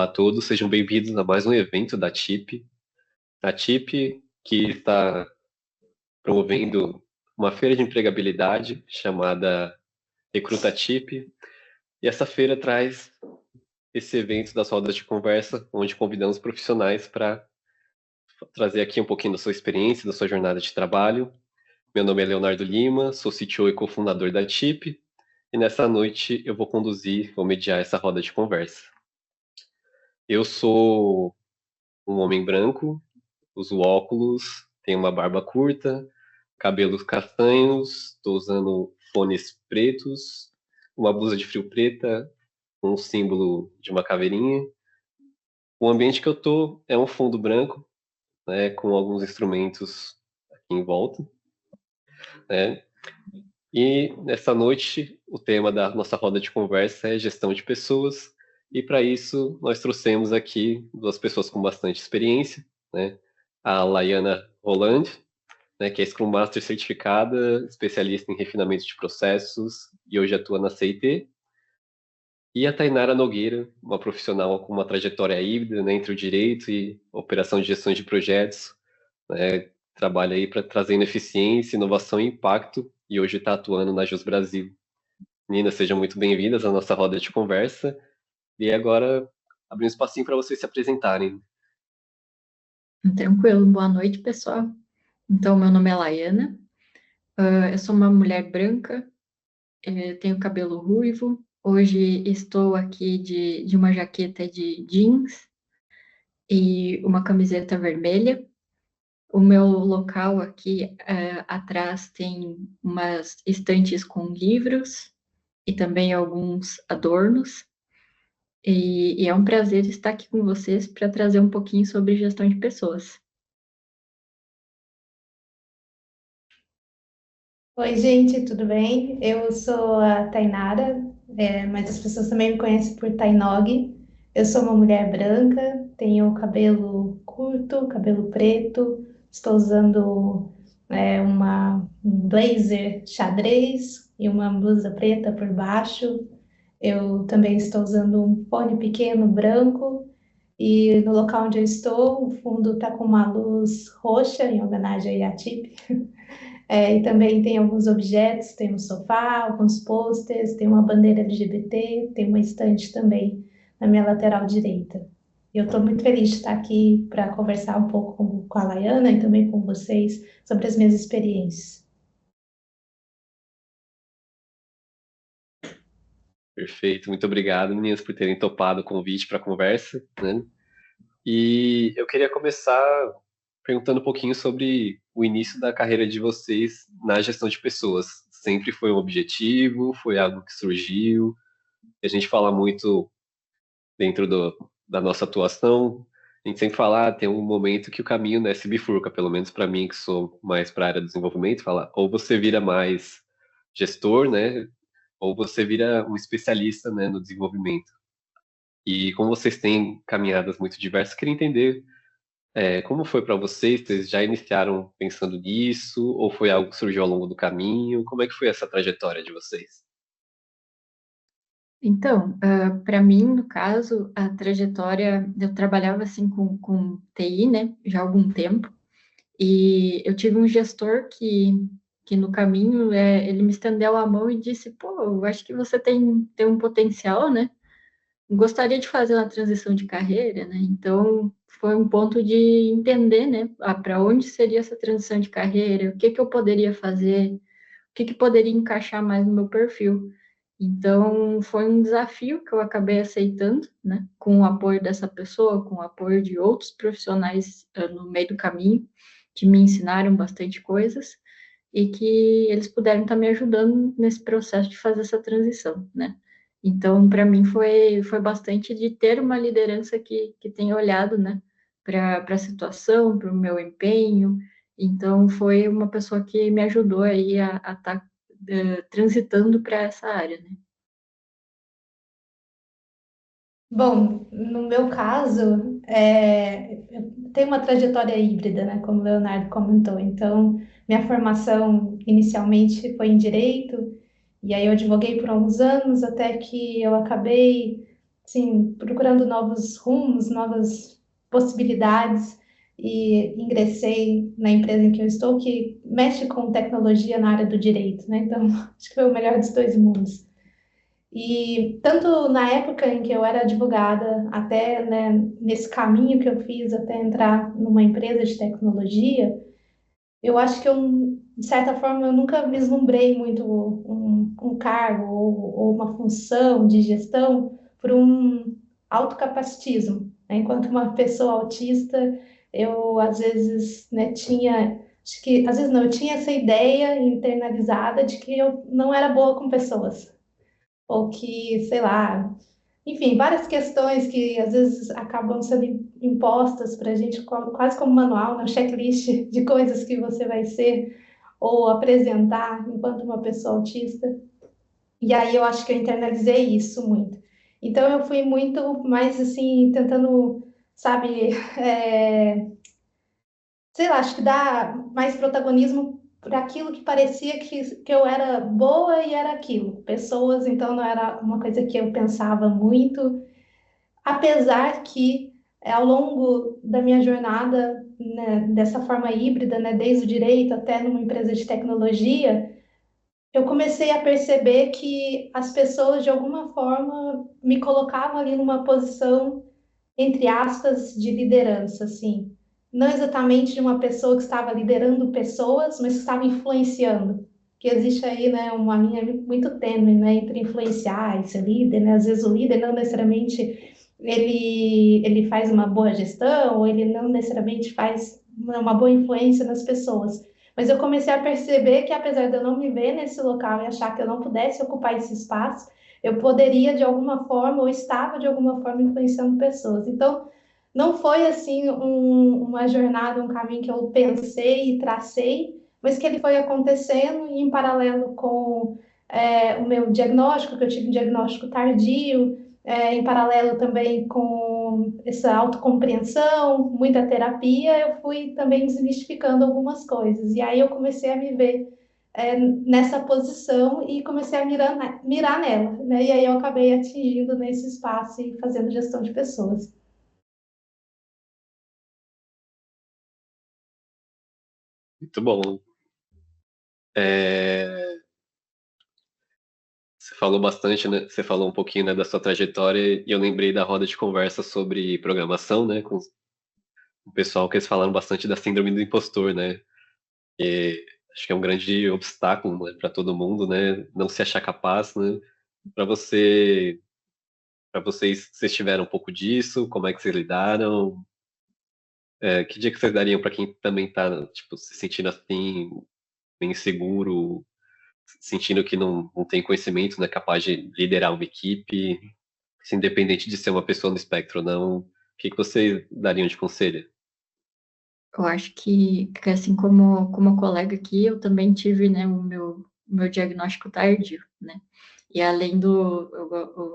a todos, sejam bem-vindos a mais um evento da TIP. A TIP, que está promovendo uma feira de empregabilidade chamada Recruta TIP. E essa feira traz esse evento das rodas de conversa, onde convidamos profissionais para trazer aqui um pouquinho da sua experiência, da sua jornada de trabalho. Meu nome é Leonardo Lima, sou CTO e cofundador da TIP. E nessa noite eu vou mediar essa roda de conversa. Eu sou um homem branco, uso óculos, tenho uma barba curta, cabelos castanhos, estou usando fones pretos, uma blusa de frio preta, com um símbolo de uma caveirinha. O ambiente que eu tô é um fundo branco, né, com alguns instrumentos aqui em volta, né? E nessa noite o tema da nossa roda de conversa é gestão de pessoas. E para isso nós trouxemos aqui duas pessoas com bastante experiência, né? A Laiana Roland, né, que é Scrum Master certificada, especialista em refinamento de processos e hoje atua na CIT. E a Tainara Nogueira, uma profissional com uma trajetória híbrida, né, entre o direito e operação de gestão de projetos, né, trabalha aí para trazendo eficiência, inovação e impacto e hoje está atuando na Jus Brasil. Meninas, sejam muito bem-vindas à nossa roda de conversa. E agora abrir um espacinho para vocês se apresentarem. Tranquilo, boa noite, pessoal. Então, meu nome é Laiana, eu sou uma mulher branca, tenho cabelo ruivo. Hoje estou aqui de uma jaqueta de jeans e uma camiseta vermelha. O meu local aqui atrás tem umas estantes com livros e também alguns adornos. E é um prazer estar aqui com vocês para trazer um pouquinho sobre gestão de pessoas. Oi, gente, tudo bem? Eu sou a Tainara, mas as pessoas também me conhecem por Tainog. Eu sou uma mulher branca, tenho cabelo curto, cabelo preto, estou usando um blazer xadrez e uma blusa preta por baixo. Eu também estou usando um fone pequeno branco e no local onde eu estou, o fundo está com uma luz roxa em homenagem à TIP. E também tem alguns objetos, tem um sofá, alguns posters, tem uma bandeira LGBT, tem uma estante também na minha lateral direita. Eu estou muito feliz de estar aqui para conversar um pouco com a Laiana e também com vocês sobre as minhas experiências. Perfeito, muito obrigado, meninas, por terem topado o convite para a conversa, né? E eu queria começar perguntando um pouquinho sobre o início da carreira de vocês na gestão de pessoas. Sempre foi um objetivo? Foi algo que surgiu? A gente fala muito dentro da nossa atuação, a gente sempre fala, tem um momento que o caminho, né, se bifurca, pelo menos para mim, que sou mais para a área do desenvolvimento, fala, ou você vira mais gestor, né, ou você vira um especialista, né, no desenvolvimento. E como vocês têm caminhadas muito diversas, queria entender como foi para vocês? Vocês já iniciaram pensando nisso? Ou foi algo que surgiu ao longo do caminho? Como é que foi essa trajetória de vocês? Então, para mim, no caso, a trajetória, eu trabalhava assim com TI, né, já há algum tempo, e eu tive um gestor que no caminho, ele me estendeu a mão e disse, pô, eu acho que você tem um potencial, né, gostaria de fazer uma transição de carreira, né, então foi um ponto de entender, né, para onde seria essa transição de carreira, o que que eu poderia fazer, o que que poderia encaixar mais no meu perfil. Então, foi um desafio que eu acabei aceitando, né, com o apoio dessa pessoa, com o apoio de outros profissionais no meio do caminho, que me ensinaram bastante coisas e que eles puderam estar me ajudando nesse processo de fazer essa transição, né. Então, para mim, foi bastante de ter uma liderança que tenha olhado, né, para a situação, para o meu empenho. Então, foi uma pessoa que me ajudou aí a estar transitando para essa área, né? Bom, no meu caso, eu tenho uma trajetória híbrida, né, como o Leonardo comentou. Então, minha formação inicialmente foi em direito, e aí eu advoguei por alguns anos, até que eu acabei sim, procurando novos rumos, novas possibilidades, e ingressei na empresa em que eu estou, que mexe com tecnologia na área do direito, né? Então, acho que foi o melhor dos dois mundos. E tanto na época em que eu era advogada, até, né, nesse caminho que eu fiz até entrar numa empresa de tecnologia, eu acho que eu, de certa forma, eu nunca vislumbrei muito um cargo ou uma função de gestão por um autocapacitismo, né? Enquanto uma pessoa autista, eu às vezes, né, tinha, acho que às vezes não, eu tinha essa ideia internalizada de que eu não era boa com pessoas, ou que, sei lá, enfim, várias questões que às vezes acabam sendo impostas para a gente quase como manual, um checklist de coisas que você vai ser ou apresentar enquanto uma pessoa autista. E aí eu acho que eu internalizei isso muito. Então eu fui muito mais assim, tentando, sabe, sei lá, acho que dar mais protagonismo para aquilo que parecia que eu era boa e era aquilo. Pessoas, então não era uma coisa que eu pensava muito, apesar que ao longo da minha jornada, né, dessa forma híbrida, né, desde o direito até numa empresa de tecnologia, eu comecei a perceber que as pessoas, de alguma forma, me colocavam ali numa posição, entre aspas, de liderança, assim. Não exatamente de uma pessoa que estava liderando pessoas, mas que estava influenciando. Que existe aí, né, uma linha muito tênue, né, entre influenciar e ser líder, né? Às vezes o líder não necessariamente ele faz uma boa gestão, ou ele não necessariamente faz uma boa influência nas pessoas. Mas eu comecei a perceber que, apesar de eu não me ver nesse local e achar que eu não pudesse ocupar esse espaço, eu poderia, de alguma forma, ou estava, de alguma forma, influenciando pessoas. Então, não foi, assim, uma jornada, um caminho que eu pensei e tracei, mas que ele foi acontecendo e, em paralelo com o meu diagnóstico, que eu tive um diagnóstico tardio, em paralelo também com essa autocompreensão, muita terapia, eu fui também desmistificando algumas coisas. E aí eu comecei a me ver nessa posição e comecei a mirar nela, né? E aí eu acabei atingindo nesse espaço e fazendo gestão de pessoas. Muito bom. É, Você falou bastante, né? Você falou um pouquinho, né, da sua trajetória e eu lembrei da roda de conversa sobre programação, né, com o pessoal que eles falaram bastante da síndrome do impostor, né? E acho que é um grande obstáculo, né, para todo mundo, né? Não se achar capaz, né? Para vocês tiveram um pouco disso, como é que vocês lidaram? Que dia que vocês dariam para quem também tá, tipo, se sentindo assim, meio inseguro, sentindo que não tem conhecimento, não é capaz de liderar uma equipe, se independente de ser uma pessoa no espectro ou não, o que que vocês dariam de conselho? Eu acho que assim como colega aqui, eu também tive, né, o meu diagnóstico tardio, né? E além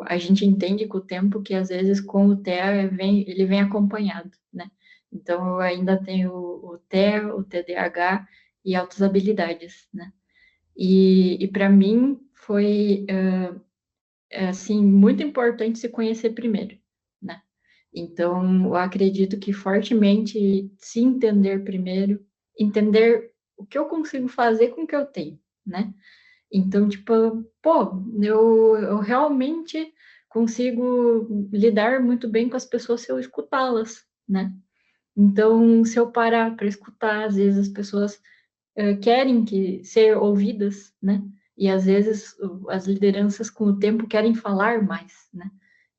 a gente entende com o tempo que às vezes com o TEA ele vem acompanhado, né? Então eu ainda tenho o TEA, o TDAH e altas habilidades, né? E para mim foi assim muito importante se conhecer primeiro, né? Então, eu acredito que fortemente se entender primeiro, entender o que eu consigo fazer com o que eu tenho, né? Então, tipo, pô, eu realmente consigo lidar muito bem com as pessoas se eu escutá-las, né? Então, se eu parar para escutar, às vezes as pessoas querem ser ouvidas, né? E às vezes as lideranças com o tempo querem falar mais, né?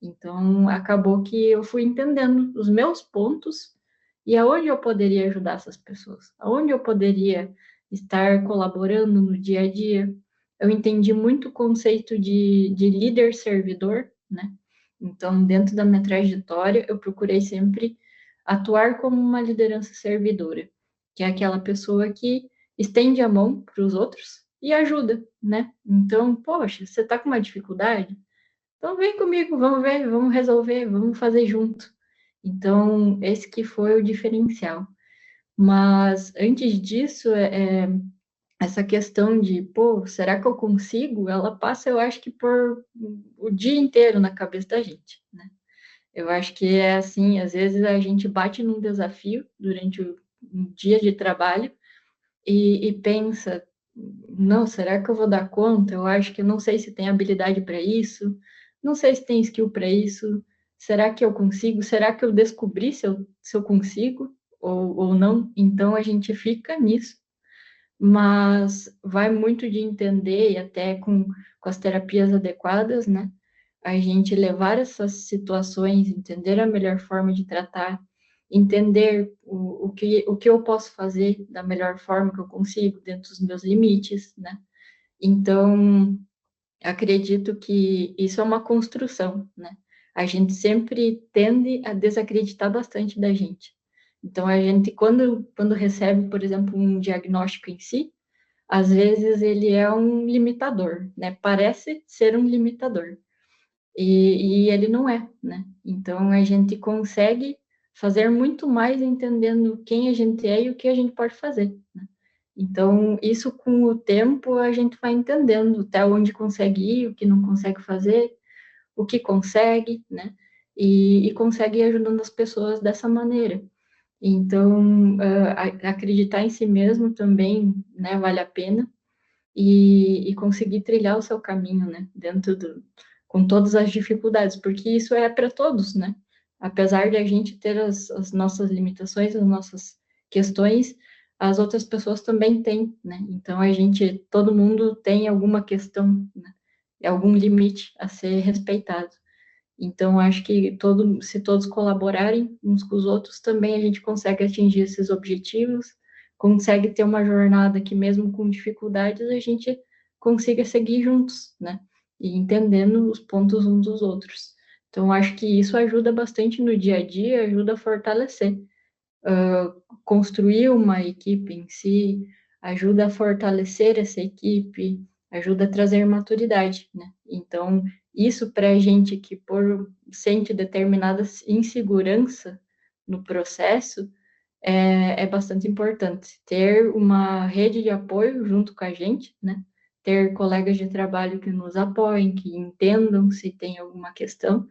Então acabou que eu fui entendendo os meus pontos e aonde eu poderia ajudar essas pessoas, aonde eu poderia estar colaborando no dia a dia. Eu entendi muito o conceito de líder servidor, né? Então, dentro da minha trajetória, eu procurei sempre atuar como uma liderança servidora, que é aquela pessoa que estende a mão para os outros e ajuda, né? Então, poxa, você está com uma dificuldade? Então vem comigo, vamos ver, vamos resolver, vamos fazer junto. Então, esse que foi o diferencial. Mas antes disso, essa questão de, pô, será que eu consigo? Ela passa, eu acho que por o dia inteiro na cabeça da gente, né? Eu acho que é assim, às vezes a gente bate num desafio durante um dia de trabalho e pensa, não, será que eu vou dar conta? Eu acho que eu não sei se tem habilidade para isso, não sei se tem skill para isso, será que eu consigo? Será que eu descobri se eu consigo ou não? Então a gente fica nisso, mas vai muito de entender e até com as terapias adequadas, né? A gente levar essas situações, entender a melhor forma de tratar, entender o que eu posso fazer da melhor forma que eu consigo, dentro dos meus limites, né? Então, acredito que isso é uma construção, né? A gente sempre tende a desacreditar bastante da gente. Então, a gente, quando recebe, por exemplo, um diagnóstico em si, às vezes ele é um limitador, né? Parece ser um limitador. E ele não é, né? Então a gente consegue fazer muito mais entendendo quem a gente é e o que a gente pode fazer, né? Então, isso com o tempo a gente vai entendendo até onde consegue ir, o que não consegue fazer, o que consegue, né? E consegue ir ajudando as pessoas dessa maneira. Então, acreditar em si mesmo também, né, vale a pena e conseguir trilhar o seu caminho, né, com todas as dificuldades, porque isso é para todos, né? Apesar de a gente ter as nossas limitações, as nossas questões, as outras pessoas também têm, né? Então todo mundo tem alguma questão, né? Algum limite a ser respeitado. Então, acho que se todos colaborarem uns com os outros, também a gente consegue atingir esses objetivos, consegue ter uma jornada que, mesmo com dificuldades, a gente consiga seguir juntos, né? E entendendo os pontos uns dos outros. Então, acho que isso ajuda bastante no dia a dia, ajuda a fortalecer. Construir uma equipe em si, ajuda a fortalecer essa equipe, ajuda a trazer maturidade, né? Então, isso para a gente que sente determinada insegurança no processo, é bastante importante. Ter uma rede de apoio junto com a gente, né? Ter colegas de trabalho que nos apoiem, que entendam se tem alguma questão.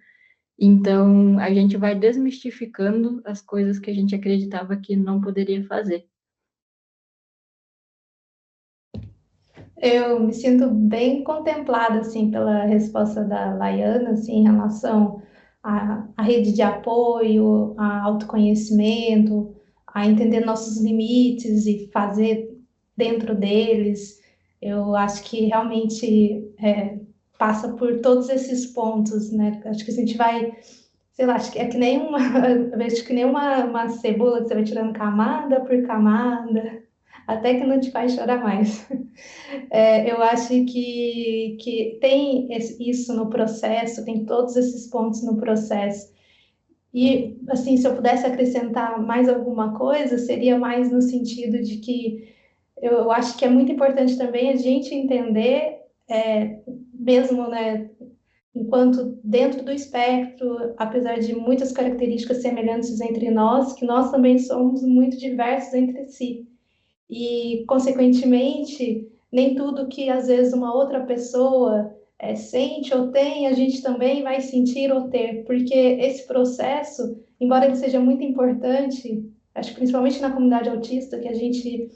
Então, a gente vai desmistificando as coisas que a gente acreditava que não poderia fazer. Eu me sinto bem contemplada assim pela resposta da Laiana assim, em relação à rede de apoio, a autoconhecimento, a entender nossos limites e fazer dentro deles. Eu acho que realmente passa por todos esses pontos, né? Acho que a gente vai, sei lá, acho que é que nem uma, acho que nem uma cebola que você vai tirando camada por camada, até que não te faz chorar mais. Eu acho que tem isso no processo, tem todos esses pontos no processo. E, assim, se eu pudesse acrescentar mais alguma coisa, seria mais no sentido de que eu acho que é muito importante também a gente entender, mesmo, né, enquanto dentro do espectro, apesar de muitas características semelhantes entre nós, que nós também somos muito diversos entre si. E, consequentemente, nem tudo que às vezes uma outra pessoa sente ou tem, a gente também vai sentir ou ter, porque esse processo, embora ele seja muito importante, acho que principalmente na comunidade autista, que a gente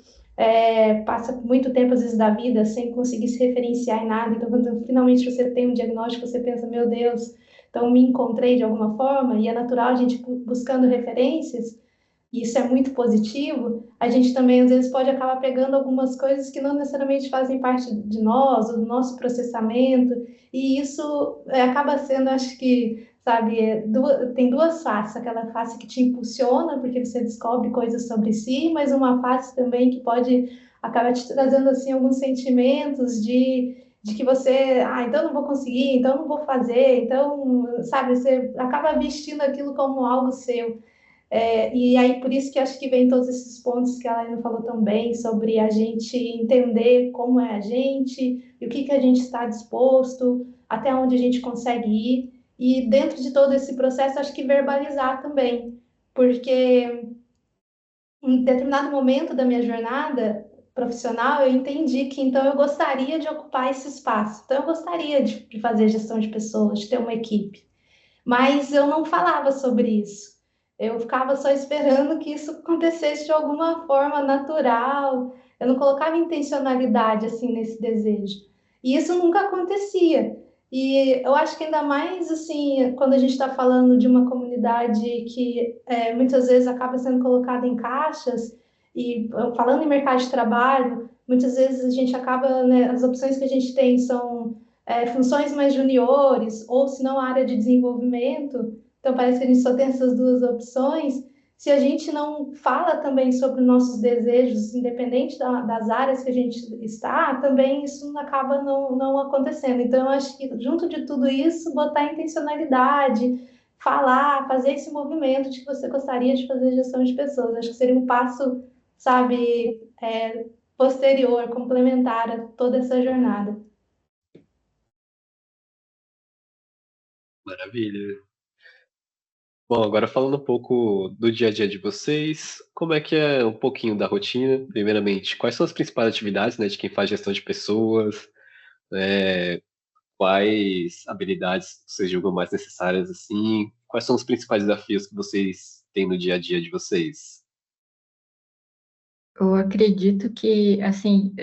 passa muito tempo, às vezes, da vida sem conseguir se referenciar em nada, então quando finalmente você tem um diagnóstico, você pensa, meu Deus, então me encontrei de alguma forma, e é natural a gente buscando referências, e isso é muito positivo, a gente também às vezes pode acabar pegando algumas coisas que não necessariamente fazem parte de nós, do nosso processamento, e isso acaba sendo, acho que, sabe, tem duas faces, aquela face que te impulsiona, porque você descobre coisas sobre si, mas uma face também que pode acabar te trazendo, assim, alguns sentimentos de que você, então não vou conseguir, então não vou fazer, então, sabe, você acaba vestindo aquilo como algo seu. E aí, por isso que acho que vem todos esses pontos que a Helena falou tão bem, sobre a gente entender como é a gente, e o que a gente está disposto, até onde a gente consegue ir, e dentro de todo esse processo, acho que verbalizar também, porque em determinado momento da minha jornada, profissional, eu entendi que então eu gostaria de ocupar esse espaço. Então, eu gostaria de fazer gestão de pessoas, de ter uma equipe. Mas eu não falava sobre isso. Eu ficava só esperando que isso acontecesse de alguma forma natural. Eu não colocava intencionalidade assim nesse desejo. E isso nunca acontecia. E eu acho que ainda mais assim, quando a gente está falando de uma comunidade que muitas vezes acaba sendo colocada em caixas, e falando em mercado de trabalho, muitas vezes a gente acaba, né, as opções que a gente tem são funções mais juniores, ou se não, área de desenvolvimento. Então, parece que a gente só tem essas duas opções. Se a gente não fala também sobre nossos desejos, independente das áreas que a gente está, também isso acaba não acontecendo. Então, eu acho que, junto de tudo isso, botar intencionalidade, falar, fazer esse movimento de que você gostaria de fazer gestão de pessoas. Acho que seria um passo, sabe, posterior, complementar a toda essa jornada. Maravilha. Bom, agora falando um pouco do dia a dia de vocês, como é que é um pouquinho da rotina? Primeiramente, quais são as principais atividades, né, de quem faz gestão de pessoas? Quais habilidades vocês julgam mais necessárias, assim? Quais são os principais desafios que vocês têm no dia a dia de vocês? Eu acredito que, assim,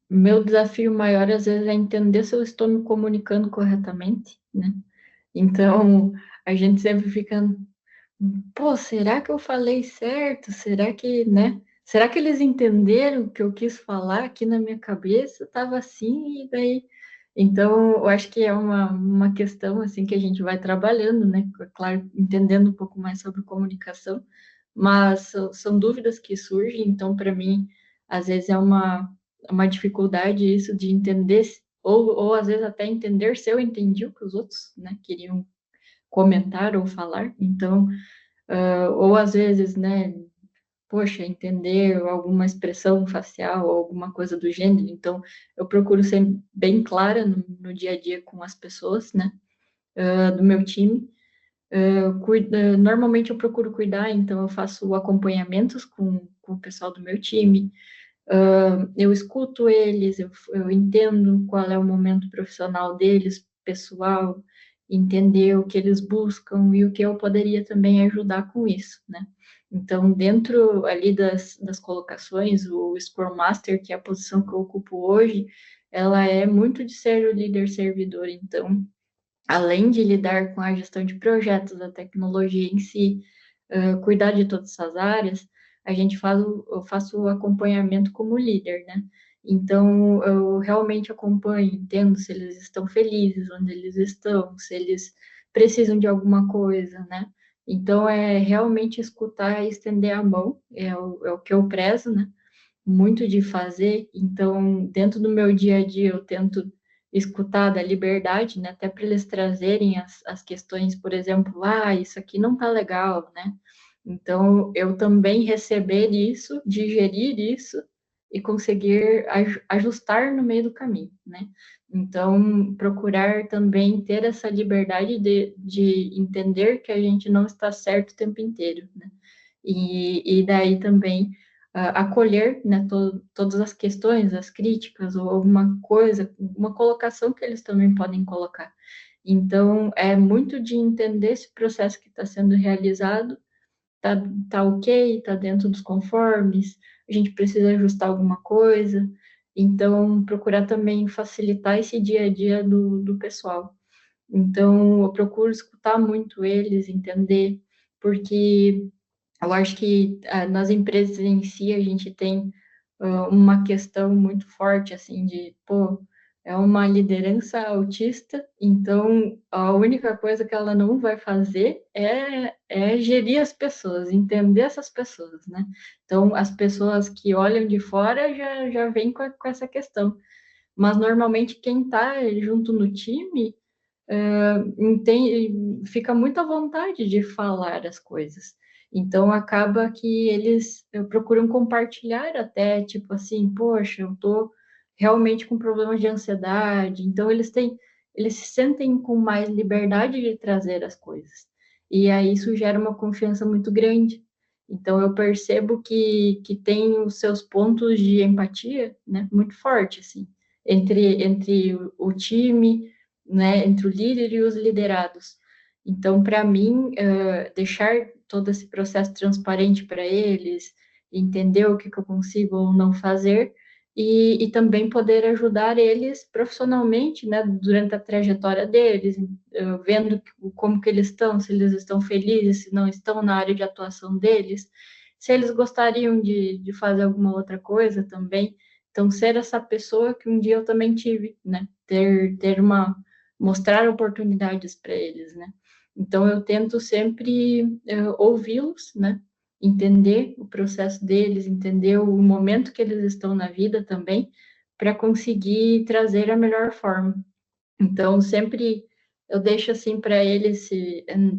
meu desafio maior às vezes é entender se eu estou me comunicando corretamente, né? Então, a gente sempre fica, pô, será que eu falei certo? Será que, né? Será que eles entenderam o que eu quis falar aqui na minha cabeça? Tava assim, e daí. Então, eu acho que é uma questão, assim, que a gente vai trabalhando, né? Claro, entendendo um pouco mais sobre comunicação, mas são dúvidas que surgem, então, para mim, às vezes é uma dificuldade isso de entender, ou às vezes até entender se eu entendi o que os outros, né, queriam comentar ou falar, então, ou às vezes, né, poxa, entender alguma expressão facial ou alguma coisa do gênero, então eu procuro ser bem clara no dia a dia com as pessoas, né, do meu time. Normalmente eu procuro cuidar, então eu faço acompanhamentos com o pessoal do meu time, eu escuto eles, eu entendo qual é o momento profissional deles, pessoal, entender o que eles buscam e o que eu poderia também ajudar com isso, né? Então, dentro ali das colocações, o Scrum Master, que é a posição que eu ocupo hoje, ela é muito de ser o líder servidor. Então, além de lidar com a gestão de projetos, da tecnologia em si, cuidar de todas essas áreas, eu faço o acompanhamento como líder, né? Então, eu realmente acompanho, entendo se eles estão felizes, onde eles estão, se eles precisam de alguma coisa, né? Então, é realmente escutar e estender a mão, é o que eu prezo, né? Muito de fazer, então, dentro do meu dia a dia, eu tento escutar da liberdade, né, até para eles trazerem as questões, por exemplo, isso aqui não tá legal, né, então, eu também receber isso, digerir isso e conseguir ajustar no meio do caminho, né, então, procurar também ter essa liberdade de entender que a gente não está certo o tempo inteiro, né, e daí também acolher, né, todas as questões, as críticas ou alguma coisa, uma colocação que eles também podem colocar. Então, é muito de entender esse processo que está sendo realizado, tá ok, tá dentro dos conformes, a gente precisa ajustar alguma coisa, então procurar também facilitar esse dia a dia do pessoal. Então, eu procuro escutar muito eles, entender, porque eu acho que nas empresas em si a gente tem uma questão muito forte, assim, de, pô, é uma liderança autista, então a única coisa que ela não vai fazer é gerir as pessoas, entender essas pessoas, né? Então, as pessoas que olham de fora já vêm com essa questão. Mas normalmente quem está junto no time fica muito à vontade de falar as coisas. Então, acaba que eles procuram compartilhar até, tipo assim, poxa, eu tô realmente com problemas de ansiedade. Então, eles se sentem com mais liberdade de trazer as coisas. E aí isso gera uma confiança muito grande. Então, eu percebo que tem os seus pontos de empatia, né, muito forte, assim, entre o time, né, entre o líder e os liderados. Então, para mim, deixar todo esse processo transparente para eles, entender o que eu consigo ou não fazer, e também poder ajudar eles profissionalmente, né, durante a trajetória deles, vendo como que eles estão, se eles estão felizes, se não estão na área de atuação deles, se eles gostariam de fazer alguma outra coisa também. Então, ser essa pessoa que um dia eu também tive, né, mostrar oportunidades para eles, né. Então, eu tento sempre ouvi-los, né, entender o processo deles, entender o momento que eles estão na vida também, para conseguir trazer a melhor forma. Então, sempre eu deixo assim para eles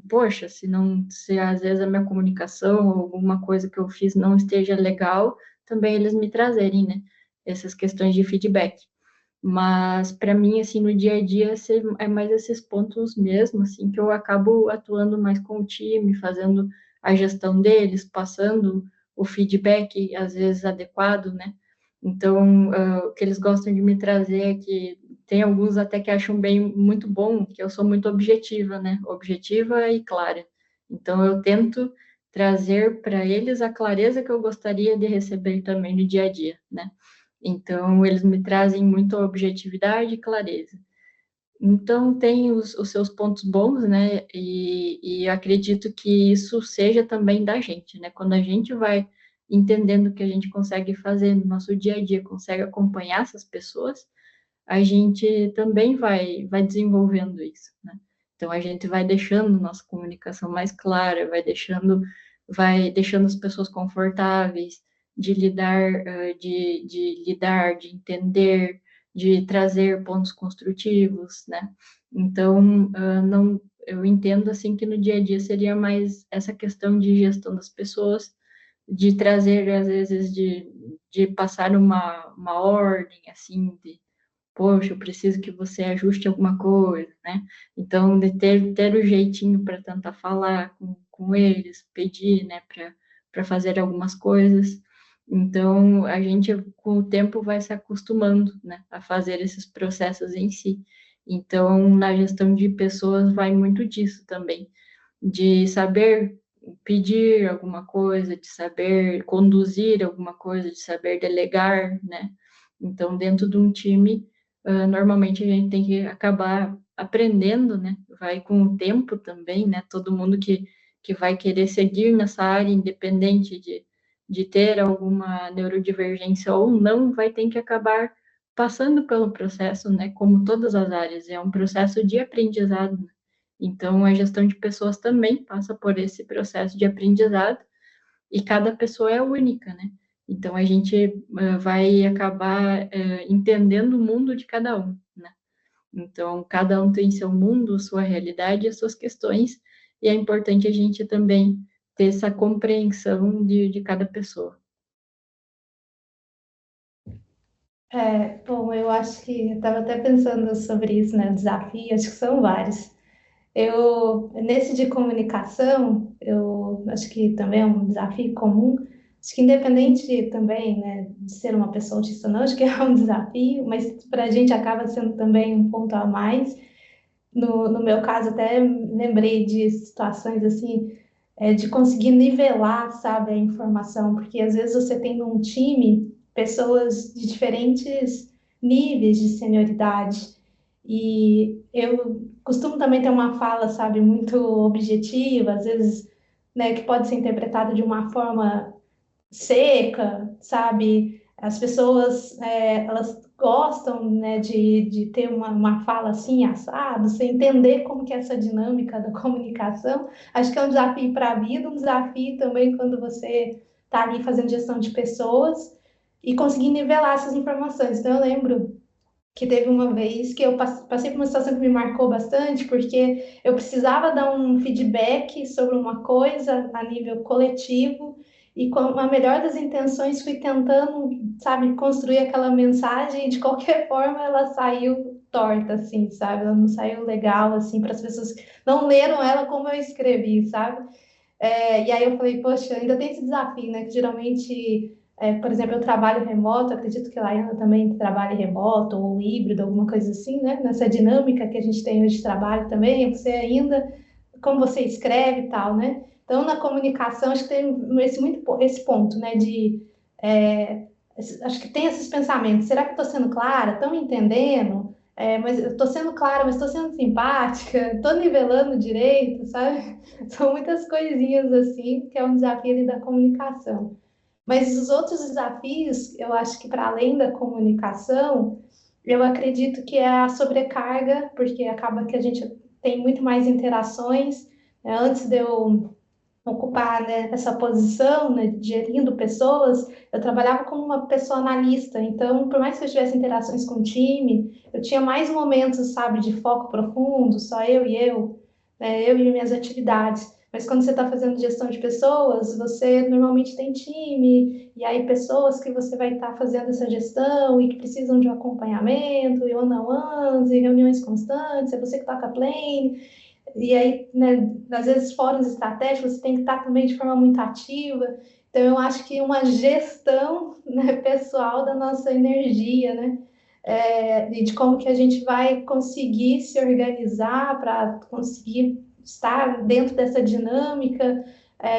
poxa, se às vezes a minha comunicação ou alguma coisa que eu fiz não esteja legal, também eles me trazerem, né, essas questões de feedback. Mas para mim, assim, no dia a dia, é mais esses pontos mesmo, assim, que eu acabo atuando mais com o time, fazendo a gestão deles, passando o feedback, às vezes, adequado, né? Então, o que eles gostam de me trazer é que tem alguns até que acham bem muito bom, que eu sou muito objetiva, né? Objetiva e clara. Então, eu tento trazer para eles a clareza que eu gostaria de receber também no dia a dia, né? Então, eles me trazem muita objetividade e clareza. Então, tem os seus pontos bons, né? E acredito que isso seja também da gente, né? Quando a gente vai entendendo o que a gente consegue fazer no nosso dia a dia, consegue acompanhar essas pessoas, a gente também vai desenvolvendo isso, né? Então, a gente vai deixando nossa comunicação mais clara, vai deixando as pessoas confortáveis de lidar, de entender, de trazer pontos construtivos, né? Então, não, eu entendo assim que no dia a dia seria mais essa questão de gestão das pessoas, de trazer, às vezes, de passar uma ordem, assim, poxa, eu preciso que você ajuste alguma coisa, né? Então, de ter o jeitinho para tentar falar com eles, pedir, né, para fazer algumas coisas. Então, a gente, com o tempo, vai se acostumando, né, a fazer esses processos em si. Então, na gestão de pessoas, vai muito disso também, de saber pedir alguma coisa, de saber conduzir alguma coisa, de saber delegar, né? Então, dentro de um time, normalmente a gente tem que acabar aprendendo, né? Vai com o tempo também, né? Todo mundo que vai querer seguir nessa área, independente de ter alguma neurodivergência ou não, vai ter que acabar passando pelo processo, né? Como todas as áreas, é um processo de aprendizado, né? Então, a gestão de pessoas também passa por esse processo de aprendizado e cada pessoa é única, né? Então, a gente vai acabar entendendo o mundo de cada um, né? Então, cada um tem seu mundo, sua realidade e as suas questões, e é importante a gente também ter essa compreensão de cada pessoa. Bom, eu acho que eu estava até pensando sobre isso, né? Desafio, acho que são vários. Nesse de comunicação, eu acho que também é um desafio comum. Acho que independente também, né, de ser uma pessoa autista ou não, acho que é um desafio, mas para a gente acaba sendo também um ponto a mais. No meu caso, até lembrei de situações assim, de conseguir nivelar, sabe, a informação, porque às vezes você tem num time pessoas de diferentes níveis de senioridade, e eu costumo também ter uma fala, sabe, muito objetiva, às vezes, né, que pode ser interpretada de uma forma seca, sabe? As pessoas, elas gostam, né, de ter uma fala assim, assado, sem entender como que é essa dinâmica da comunicação. Acho que é um desafio para a vida, um desafio também quando você está ali fazendo gestão de pessoas e conseguir nivelar essas informações. Então, eu lembro que teve uma vez que eu passei por uma situação que me marcou bastante, porque eu precisava dar um feedback sobre uma coisa a nível coletivo, e com a melhor das intenções fui tentando, sabe, construir aquela mensagem, e de qualquer forma ela saiu torta, assim, sabe? Ela não saiu legal, assim, para as pessoas que não leram ela como eu escrevi, sabe? E aí eu falei, poxa, ainda tem esse desafio, né? Que geralmente, por exemplo, eu trabalho remoto, acredito que a Laiana também trabalhe remoto ou híbrido, alguma coisa assim, né? Nessa dinâmica que a gente tem hoje de trabalho também, você ainda, como você escreve e tal, né? Então, na comunicação, acho que tem esse ponto, né? Acho que tem esses pensamentos. Será que estou sendo clara? Estão me entendendo? Mas eu estou sendo clara, mas estou sendo simpática? Estou nivelando direito, sabe? São muitas coisinhas assim, que é um desafio ali da comunicação. Mas os outros desafios, eu acho que para além da comunicação, eu acredito que é a sobrecarga, porque acaba que a gente tem muito mais interações. Antes de eu ocupar, né, essa posição, né, de gerindo pessoas, eu trabalhava como uma pessoa analista, então, por mais que eu tivesse interações com o time, eu tinha mais momentos, sabe, de foco profundo, só eu e eu, né, eu e minhas atividades. Mas quando você está fazendo gestão de pessoas, você normalmente tem time, e aí pessoas que você vai estar fazendo essa gestão e que precisam de um acompanhamento, e one-on-ones, e reuniões constantes, é você que toca plane, e aí, né, às vezes, fóruns estratégicos, você tem que estar também de forma muito ativa. Então, eu acho que uma gestão, né, pessoal da nossa energia, né? E de como que a gente vai conseguir se organizar para conseguir estar dentro dessa dinâmica,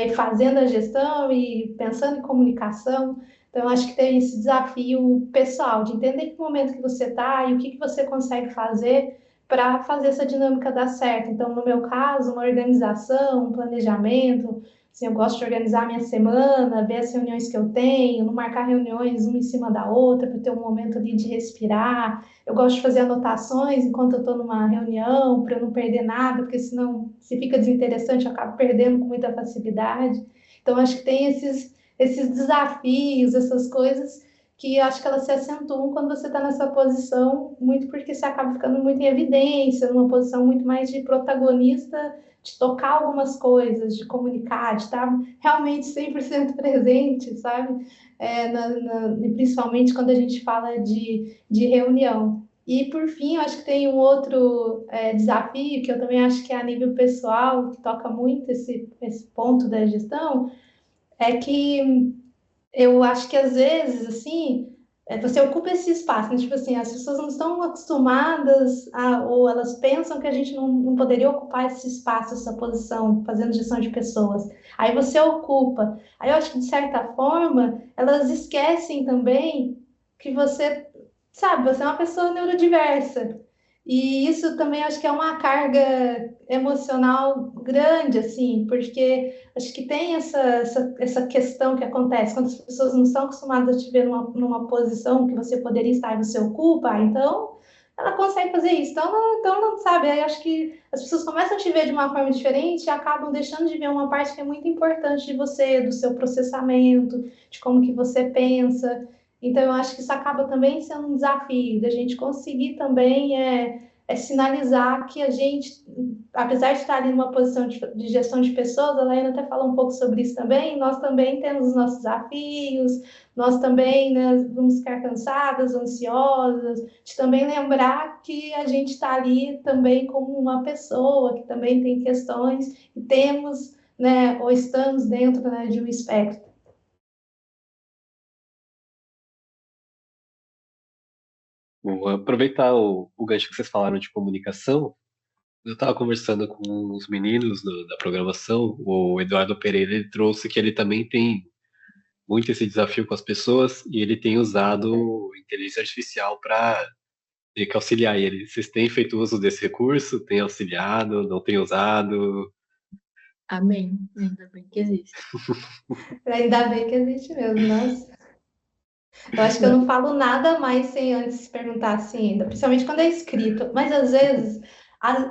e fazendo a gestão e pensando em comunicação. Então, eu acho que tem esse desafio pessoal de entender que momento que você está e o que que você consegue fazer para fazer essa dinâmica dar certo. Então, no meu caso, uma organização, um planejamento, assim, eu gosto de organizar minha semana, ver as reuniões que eu tenho, não marcar reuniões uma em cima da outra, para ter um momento ali de respirar. Eu gosto de fazer anotações enquanto eu estou numa reunião, para eu não perder nada, porque senão, se fica desinteressante, eu acabo perdendo com muita facilidade. Então, acho que tem esses desafios, essas coisas que eu acho que elas se acentuam quando você está nessa posição, muito porque você acaba ficando muito em evidência, numa posição muito mais de protagonista, de tocar algumas coisas, de comunicar, de estar realmente 100% presente, sabe? E principalmente quando a gente fala de reunião. E, por fim, eu acho que tem um outro desafio, que eu também acho que é a nível pessoal, que toca muito esse ponto da gestão, é que eu acho que às vezes, assim, você ocupa esse espaço, né? Tipo assim, as pessoas não estão acostumadas ou elas pensam que a gente não poderia ocupar esse espaço, essa posição, fazendo gestão de pessoas. Aí você ocupa. Aí eu acho que, de certa forma, elas esquecem também que você, sabe, você é uma pessoa neurodiversa. E isso também acho que é uma carga emocional grande, assim, porque acho que tem essa questão que acontece quando as pessoas não estão acostumadas a te ver numa posição que você poderia estar e você ocupa, então ela consegue fazer isso. Então não sabe, aí acho que as pessoas começam a te ver de uma forma diferente e acabam deixando de ver uma parte que é muito importante de você, do seu processamento, de como que você pensa. Então eu acho que isso acaba também sendo um desafio da gente conseguir também sinalizar que a gente, apesar de estar ali numa posição de gestão de pessoas, a Laina até falou um pouco sobre isso também, nós também temos os nossos desafios, nós também, né, vamos ficar cansadas, ansiosas, de também lembrar que a gente está ali também como uma pessoa, que também tem questões, e temos, né, ou estamos dentro, né, de um espectro. Vou aproveitar o gancho que vocês falaram de comunicação. Eu estava conversando com os meninos da programação, o Eduardo Pereira, ele trouxe que ele também tem muito esse desafio com as pessoas e ele tem usado inteligência artificial para auxiliar ele. Vocês têm feito uso desse recurso? Tem auxiliado? Não tem usado? Amém. Ainda bem que existe. Ainda bem que existe mesmo, nossa. Eu acho que eu não falo nada mais sem antes perguntar assim, principalmente quando é escrito. Mas às vezes,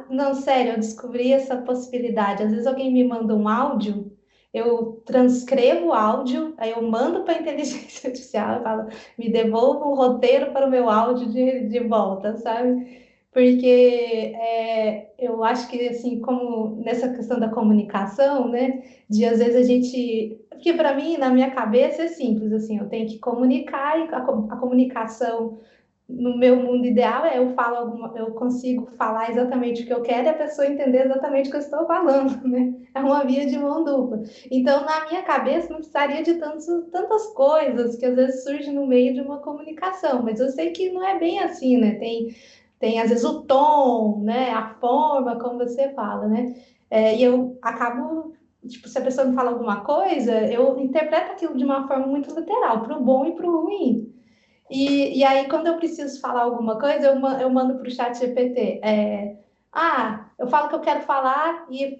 não, sério, eu descobri essa possibilidade. Às vezes alguém me manda um áudio, eu transcrevo o áudio, aí eu mando para a inteligência artificial, eu falo, me devolva um roteiro para o meu áudio de volta, sabe? Porque eu acho que, assim, como nessa questão da comunicação, né, de às vezes a gente. Porque para mim, na minha cabeça, é simples, assim, eu tenho que comunicar e a comunicação no meu mundo ideal eu consigo falar exatamente o que eu quero e a pessoa entender exatamente o que eu estou falando, né? É uma via de mão dupla. Então, na minha cabeça, não precisaria de tantas coisas que às vezes surgem no meio de uma comunicação, mas eu sei que não é bem assim, né? Tem às vezes o tom, né? A forma como você fala, né? E eu acabo, tipo, se a pessoa me fala alguma coisa, eu interpreto aquilo de uma forma muito literal, para o bom e para o ruim. E aí, quando eu preciso falar alguma coisa, eu mando para o chat GPT. Eu falo que eu quero falar e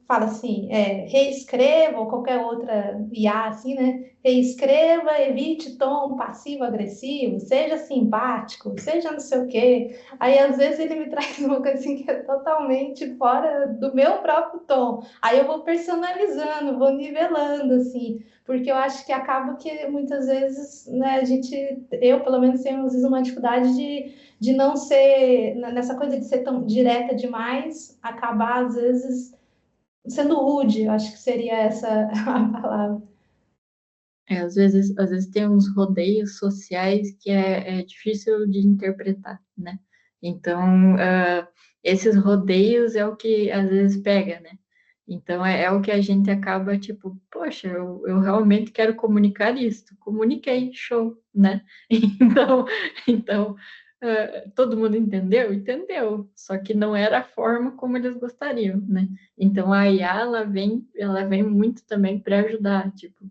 falo assim, reescreva, ou qualquer outra IA, assim, né? Reescreva, evite tom passivo-agressivo, seja simpático, seja não sei o quê. Aí, às vezes, ele me traz uma coisa assim que é totalmente fora do meu próprio tom. Aí eu vou personalizando, vou nivelando, assim, porque eu acho que acaba que muitas vezes, né, eu pelo menos tenho às vezes uma dificuldade de não ser, nessa coisa de ser tão direta demais, acabar às vezes sendo rude, eu acho que seria essa a palavra. Às vezes tem uns rodeios sociais que é difícil de interpretar, né? Então, esses rodeios é o que às vezes pega, né? Então, é o que a gente acaba, tipo, poxa, eu realmente quero comunicar isso. Comuniquei, show, né? Então, todo mundo entendeu? Entendeu. Só que não era a forma como eles gostariam, né? Então, a IA, ela vem muito também para ajudar, tipo,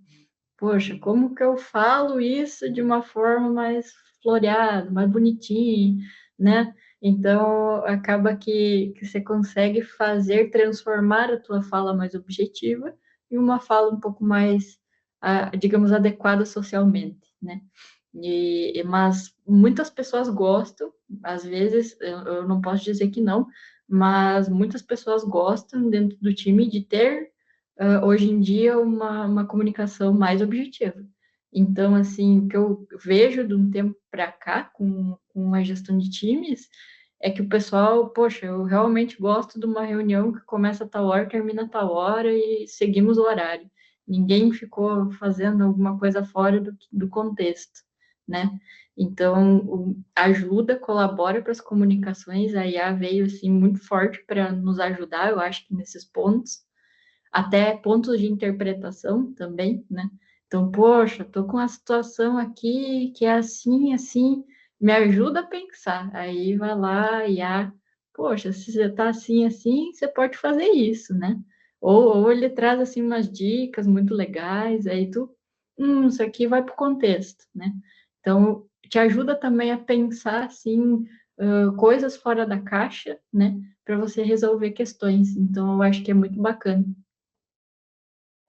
poxa, como que eu falo isso de uma forma mais floreada, mais bonitinha, né? Então, acaba que você consegue transformar a tua fala mais objetiva em uma fala um pouco mais, digamos, adequada socialmente, né? Mas muitas pessoas gostam, às vezes, eu não posso dizer que não, mas muitas pessoas gostam dentro do time de ter hoje em dia uma comunicação mais objetiva. Então, assim, o que eu vejo de um tempo para cá com a gestão de times é que o pessoal, poxa, eu realmente gosto de uma reunião que começa a tal hora, termina a tal hora e seguimos o horário. Ninguém ficou fazendo alguma coisa fora do contexto, né? Então, ajuda, colabora para as comunicações, a IA veio, assim, muito forte para nos ajudar, eu acho que nesses pontos, até pontos de interpretação também, né? Então, poxa, tô com uma situação aqui que é assim, assim, me ajuda a pensar. Aí vai lá e poxa, se você tá assim, assim, você pode fazer isso, né? Ou ele traz assim umas dicas muito legais, aí isso aqui vai para o contexto, né? Então, te ajuda também a pensar assim, coisas fora da caixa, né? Para você resolver questões. Então, eu acho que é muito bacana.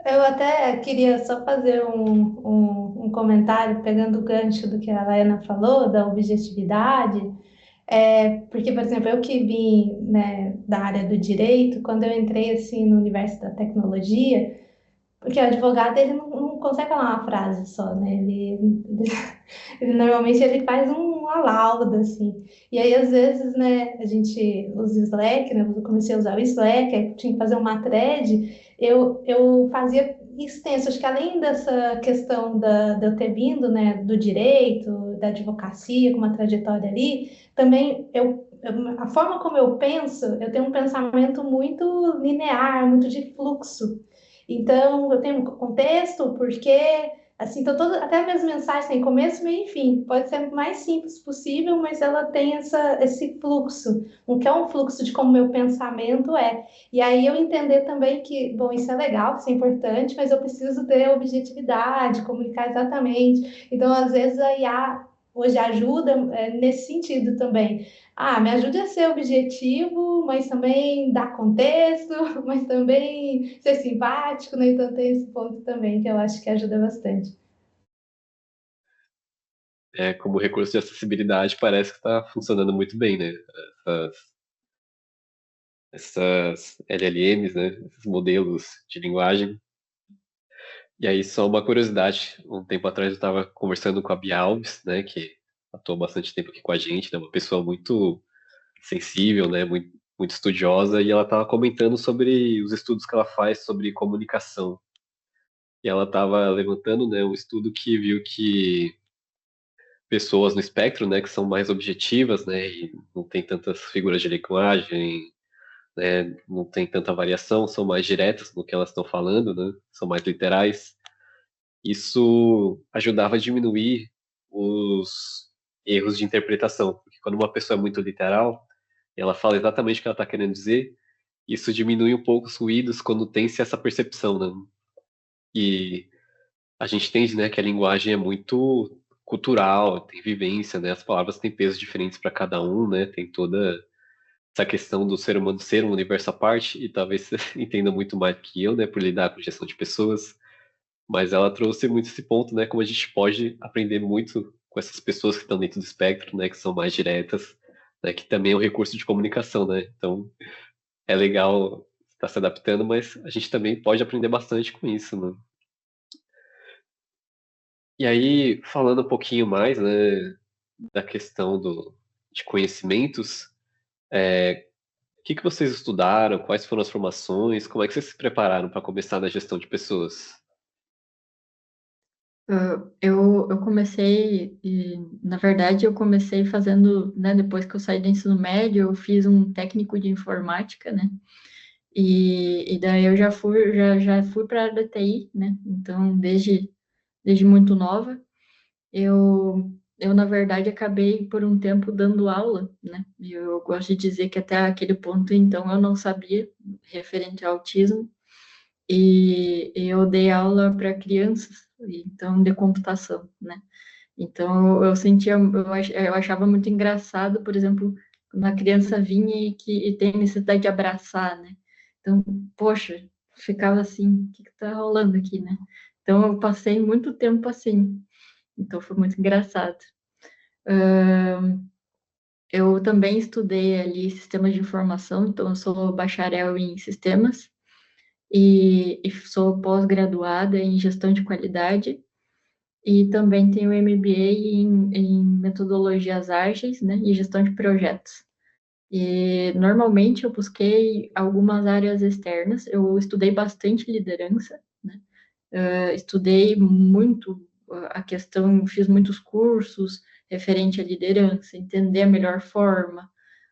Eu até queria só fazer um comentário, pegando o gancho do que a Laena falou, da objetividade. Porque, por exemplo, eu que vim, né, da área do direito, quando eu entrei assim no universo da tecnologia, porque o advogado ele não consegue falar uma frase só, né? Ele normalmente ele faz uma lauda assim. E aí às vezes, né, a gente usa o Slack, né? Eu comecei a usar o Slack, aí tinha que fazer uma thread, eu fazia extenso, acho que além dessa questão de eu ter vindo, né, do direito, da advocacia, com uma trajetória ali, também a forma como eu penso, eu tenho um pensamento muito linear, muito de fluxo. Então, eu tenho um contexto, porquê, assim, então até as minhas mensagens têm começo, meio e fim. Pode ser o mais simples possível, mas ela tem esse fluxo, o que é um fluxo de como meu pensamento é. E aí eu entender também que, bom, isso é legal, isso é importante, mas eu preciso ter objetividade, comunicar exatamente. Então, às vezes, a IA hoje ajuda nesse sentido também. Me ajuda a ser objetivo, mas também dar contexto, mas também ser simpático, né? Então tem esse ponto também que eu acho que ajuda bastante. Como recurso de acessibilidade, parece que está funcionando muito bem, né? Essas, essas LLMs, né? Esses modelos de linguagem. E aí, só uma curiosidade, um tempo atrás eu estava conversando com a Bia Alves, né? Que atuou bastante tempo aqui com a gente, né? Uma pessoa muito sensível, né? Muito estudiosa, e ela estava comentando sobre os estudos que ela faz sobre comunicação. E ela estava levantando, né, um estudo que viu que pessoas no espectro, né, que são mais objetivas, né, e não tem tantas figuras de linguagem, né, não tem tanta variação, são mais diretas no que elas estão falando, né, são mais literais. Isso ajudava a diminuir os erros de interpretação, porque quando uma pessoa é muito literal, ela fala exatamente o que ela está querendo dizer, isso diminui um pouco os ruídos quando tem-se essa percepção, né? E a gente entende, né, que a linguagem é muito cultural, tem vivência, né? As palavras têm pesos diferentes para cada um, né? Tem toda essa questão do ser humano ser um universo à parte, e talvez você entenda muito mais que eu, né, por lidar com gestão de pessoas, mas ela trouxe muito esse ponto, né, como a gente pode aprender muito com essas pessoas que estão dentro do espectro, né, que são mais diretas, né, que também é um recurso de comunicação, né? Então, é legal estar se adaptando, mas a gente também pode aprender bastante com isso, né? E aí, falando um pouquinho mais, né, da questão de conhecimentos, o que que vocês estudaram? Quais foram as formações? Como é que vocês se prepararam para começar na gestão de pessoas? Eu comecei, na verdade, eu comecei fazendo, né, depois que eu saí do ensino médio, eu fiz um técnico de informática, né, e daí eu já fui para a área da TI, né, então, desde muito nova, eu, na verdade, acabei por um tempo dando aula, né, e eu gosto de dizer que até aquele ponto, então, eu não sabia referente ao autismo, e eu dei aula para crianças, então, de computação, né. Então, eu sentia, eu achava muito engraçado, por exemplo, quando a criança vinha e tem necessidade de abraçar, né? Então, poxa, ficava assim, o que está rolando aqui, né? Então, eu passei muito tempo assim. Então, foi muito engraçado. Eu também estudei ali sistemas de informação, então eu sou bacharel em sistemas e sou pós-graduada em gestão de qualidade. E também tenho MBA em metodologias ágeis, né, e gestão de projetos. E normalmente eu busquei algumas áreas externas. Eu estudei bastante liderança, né? Estudei muito a questão, fiz muitos cursos referente à liderança, entender a melhor forma.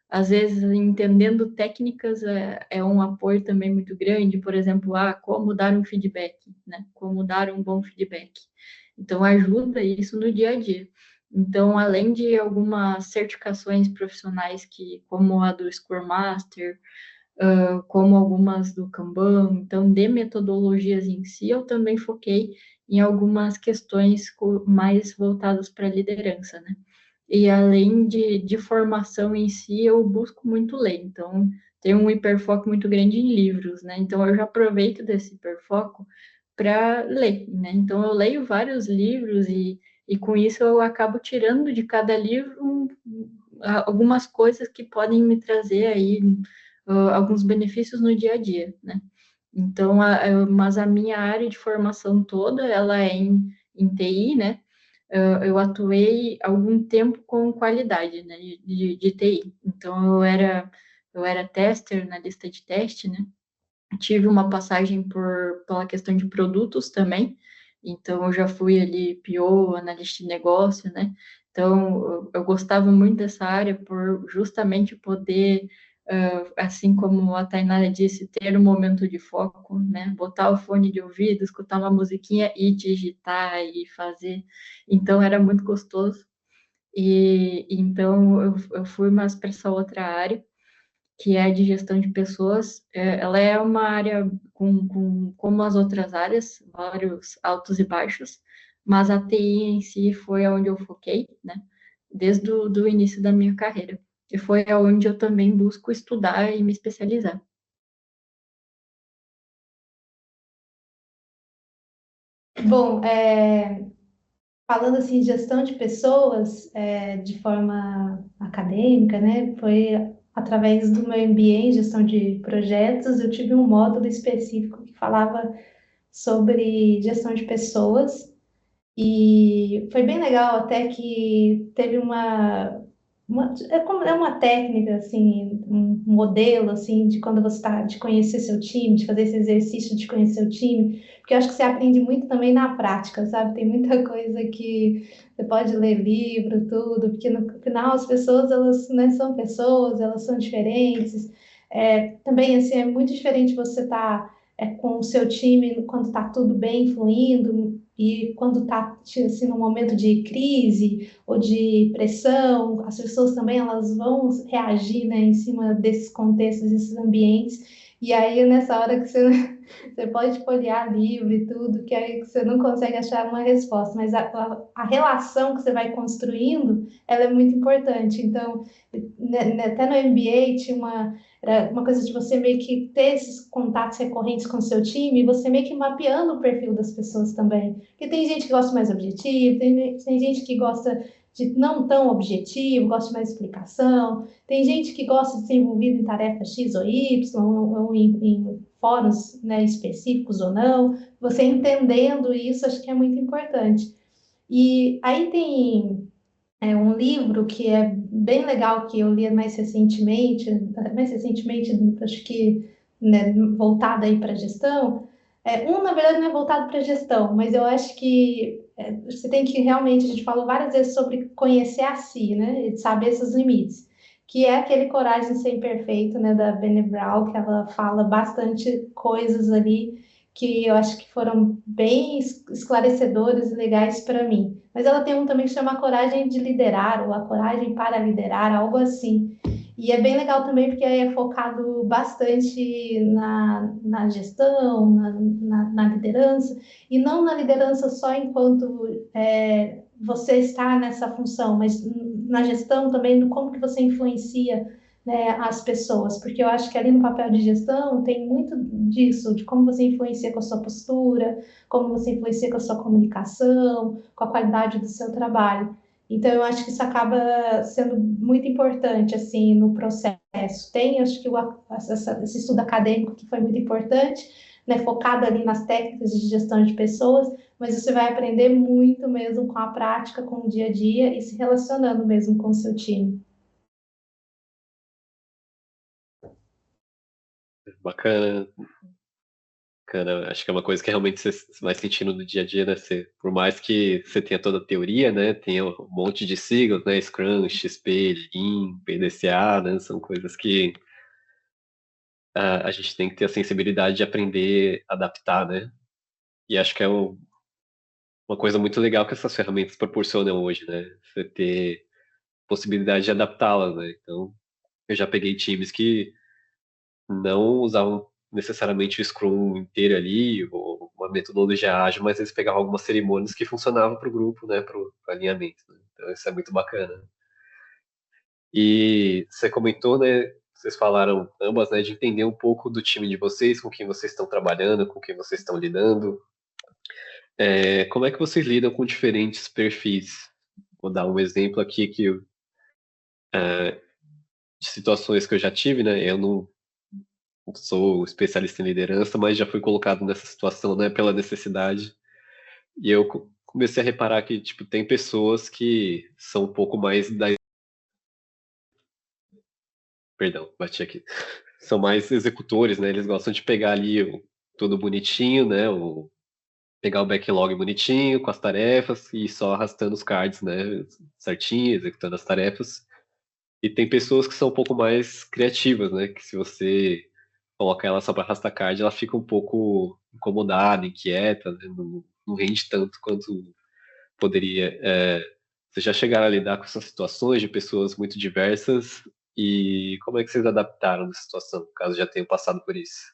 Às vezes, entendendo técnicas é um apoio também muito grande. Por exemplo, como dar um feedback, né? Como dar um bom feedback. Então, ajuda isso no dia a dia. Então, além de algumas certificações profissionais como a do Scrum Master, como algumas do Kanban, então, de metodologias em si, eu também foquei em algumas questões mais voltadas para a liderança, né? E além de formação em si, eu busco muito ler, então, tenho um hiperfoco muito grande em livros, né? Então, eu já aproveito desse hiperfoco para ler, né? Então, eu leio vários livros e com isso eu acabo tirando de cada livro algumas coisas que podem me trazer aí alguns benefícios no dia a dia, né? Então, mas a minha área de formação toda, ela é em TI, né? Eu atuei algum tempo com qualidade, né, de TI. Então, eu era tester na lista de teste, né? Tive uma passagem pela questão de produtos também, então eu já fui ali PO, analista de negócio, né? Então eu gostava muito dessa área por justamente poder, assim como a Tainara disse, ter um momento de foco, né? Botar o fone de ouvido, escutar uma musiquinha e digitar e fazer. Então era muito gostoso. E então eu fui mais para essa outra área que é de gestão de pessoas. Ela é uma área como as outras áreas, vários altos e baixos, mas a TI em si foi onde eu foquei, né, desde o do início da minha carreira. E foi onde eu também busco estudar e me especializar. Bom, falando assim, de gestão de pessoas, de forma acadêmica, né? Foi através do meu MBA em gestão de projetos, eu tive um módulo específico que falava sobre gestão de pessoas e foi bem legal até que teve é uma técnica, assim, um modelo, assim, de quando você está, de conhecer seu time, de fazer esse exercício de conhecer o time, porque eu acho que você aprende muito também na prática, sabe? Tem muita coisa que você pode ler livro, tudo, porque no final as pessoas, elas, né, são pessoas, elas são diferentes. Também, assim, é muito diferente você estar com o seu time quando está tudo bem, fluindo, e quando está, assim, num momento de crise, ou de pressão, as pessoas também elas vão reagir, né, em cima desses contextos, desses ambientes, e aí nessa hora que você pode folhear livro e tudo, que aí você não consegue achar uma resposta, mas a relação que você vai construindo, ela é muito importante. Então, até no MBA tinha era uma coisa de você meio que ter esses contatos recorrentes com o seu time, e você meio que mapeando o perfil das pessoas também. Porque tem gente que gosta mais objetivo, tem gente que gosta de não tão objetivo, gosta de mais explicação. Tem gente que gosta de ser envolvido em tarefas X ou Y, ou em fóruns, né, específicos ou não. Você entendendo isso, acho que é muito importante. E aí tem um livro que é bem legal, que eu li mais recentemente, acho que, né, voltado aí para gestão. Na verdade, não é voltado para gestão, mas eu acho que você tem que realmente, a gente falou várias vezes sobre conhecer a si, né, e saber seus limites, que é aquele Coragem Sem Perfeito, né, da Brené Brown, que ela fala bastante coisas ali que eu acho que foram bem esclarecedoras e legais para mim. Mas ela tem um também que chama A Coragem de Liderar, ou A Coragem para Liderar, algo assim. E é bem legal também porque é focado bastante na gestão, na liderança, e não na liderança só enquanto você está nessa função, mas na gestão também, no como que você influencia, né, as pessoas, porque eu acho que ali no papel de gestão tem muito disso, de como você influencia com a sua postura, como você influencia com a sua comunicação, com a qualidade do seu trabalho. Então, eu acho que isso acaba sendo muito importante, assim, no processo. Tem, acho que, esse estudo acadêmico que foi muito importante, né, focado ali nas técnicas de gestão de pessoas, mas você vai aprender muito mesmo com a prática, com o dia a dia e se relacionando mesmo com o seu time. Bacana, bacana. Acho que é uma coisa que realmente você vai sentindo no dia a dia, né? Por mais que você tenha toda a teoria, né? Tenha um monte de siglas, né? Scrum, XP, Lean, PDCA, né? São coisas que a gente tem que ter a sensibilidade de aprender a adaptar, né? E acho que é uma coisa muito legal que essas ferramentas proporcionam hoje, né? Você ter possibilidade de adaptá-las, né? Então, eu já peguei times que não usavam necessariamente o Scrum inteiro ali, ou uma metodologia ágil, mas eles pegavam algumas cerimônias que funcionavam para o grupo, né, para o alinhamento. Né? Então, isso é muito bacana. E você comentou, né, vocês falaram ambas, né, de entender um pouco do time de vocês, com quem vocês estão trabalhando, com quem vocês estão lidando. Como é que vocês lidam com diferentes perfis? Vou dar um exemplo aqui de situações que eu já tive, né? Eu não sou especialista em liderança, mas já fui colocado nessa situação, né, pela necessidade. E eu comecei a reparar que, tipo, tem pessoas que são um pouco mais Perdão, bati aqui. São mais executores, né? Eles gostam de pegar ali tudo bonitinho, né? Pegar o backlog bonitinho, com as tarefas e só arrastando os cards, né? Certinho, executando as tarefas. E tem pessoas que são um pouco mais criativas, né? Que se você coloca ela só para arrastar card, ela fica um pouco incomodada, inquieta, né? Não rende tanto quanto poderia. Vocês já chegaram a lidar com essas situações de pessoas muito diversas e como é que vocês adaptaram nessa situação, caso já tenham passado por isso?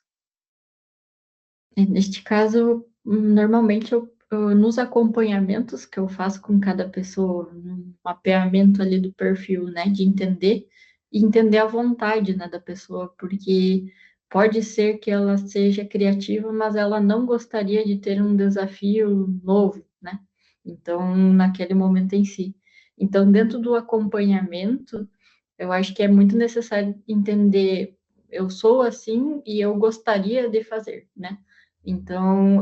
Neste caso, normalmente nos acompanhamentos que eu faço com cada pessoa, no mapeamento ali do perfil, né, de entender e entender a vontade, né, da pessoa, porque pode ser que ela seja criativa, mas ela não gostaria de ter um desafio novo, né? Então, naquele momento em si. Então, dentro do acompanhamento, eu acho que é muito necessário entender, eu sou assim e eu gostaria de fazer, né? Então,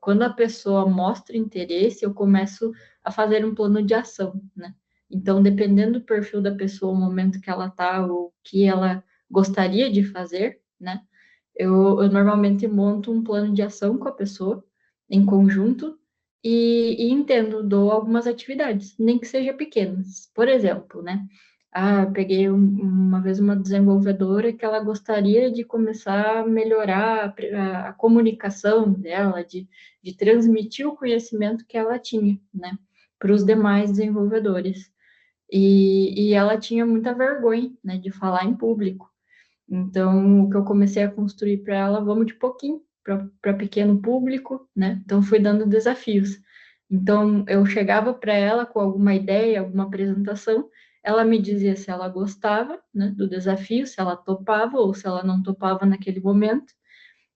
quando a pessoa mostra interesse, eu começo a fazer um plano de ação, né? Então, dependendo do perfil da pessoa, o momento que ela está, o que ela gostaria de fazer, né? Eu normalmente monto um plano de ação com a pessoa, em conjunto, e entendo, dou algumas atividades, nem que sejam pequenas. Por exemplo, né? Eu peguei uma vez uma desenvolvedora que ela gostaria de começar a melhorar a comunicação dela, de transmitir o conhecimento que ela tinha, né, para os demais desenvolvedores. E ela tinha muita vergonha, né, de falar em público. Então, o que eu comecei a construir para ela, vamos de pouquinho para pequeno público, né? Então, fui dando desafios. Então, eu chegava para ela com alguma ideia, alguma apresentação, ela me dizia se ela gostava, né, do desafio, se ela topava ou se ela não topava naquele momento,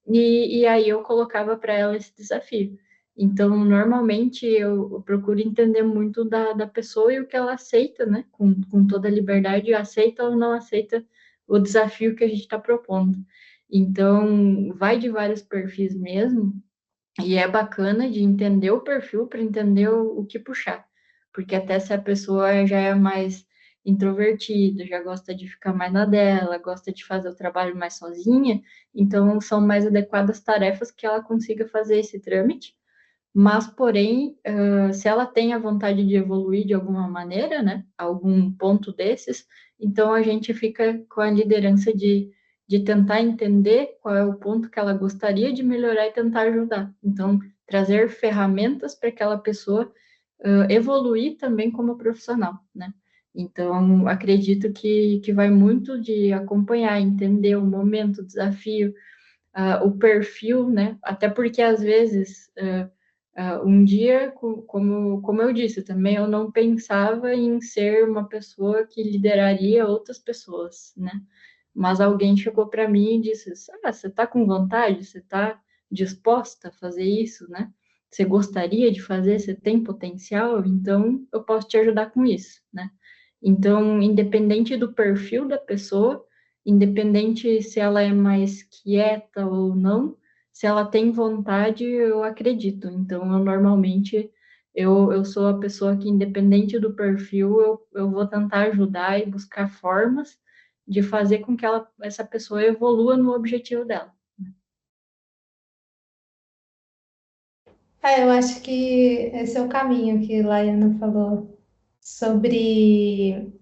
e aí eu colocava para ela esse desafio. Então, normalmente, eu procuro entender muito da pessoa e o que ela aceita, né? Com toda a liberdade, aceita ou não aceita o desafio que a gente está propondo. Então, vai de vários perfis mesmo, e é bacana de entender o perfil para entender o que puxar. Porque até se a pessoa já é mais introvertida, já gosta de ficar mais na dela, gosta de fazer o trabalho mais sozinha, então são mais adequadas tarefas que ela consiga fazer esse trâmite. Mas, porém, se ela tem a vontade de evoluir de alguma maneira, né, algum ponto desses, então a gente fica com a liderança de tentar entender qual é o ponto que ela gostaria de melhorar e tentar ajudar. Então, trazer ferramentas para aquela pessoa evoluir também como profissional, né? Então, acredito que vai muito de acompanhar, entender o momento, o desafio, o perfil, né? Até porque às vezes um dia, como eu disse também, eu não pensava em ser uma pessoa que lideraria outras pessoas, né? Mas alguém chegou para mim e disse: você está com vontade? Você está disposta a fazer isso, né? Você gostaria de fazer? Você tem potencial? Então, eu posso te ajudar com isso, né? Então, independente do perfil da pessoa, independente se ela é mais quieta ou não, se ela tem vontade, eu acredito. Então, eu normalmente eu sou a pessoa que, independente do perfil, eu vou tentar ajudar e buscar formas de fazer com que essa pessoa evolua no objetivo dela. Eu acho que esse é o caminho que Laiana falou sobre.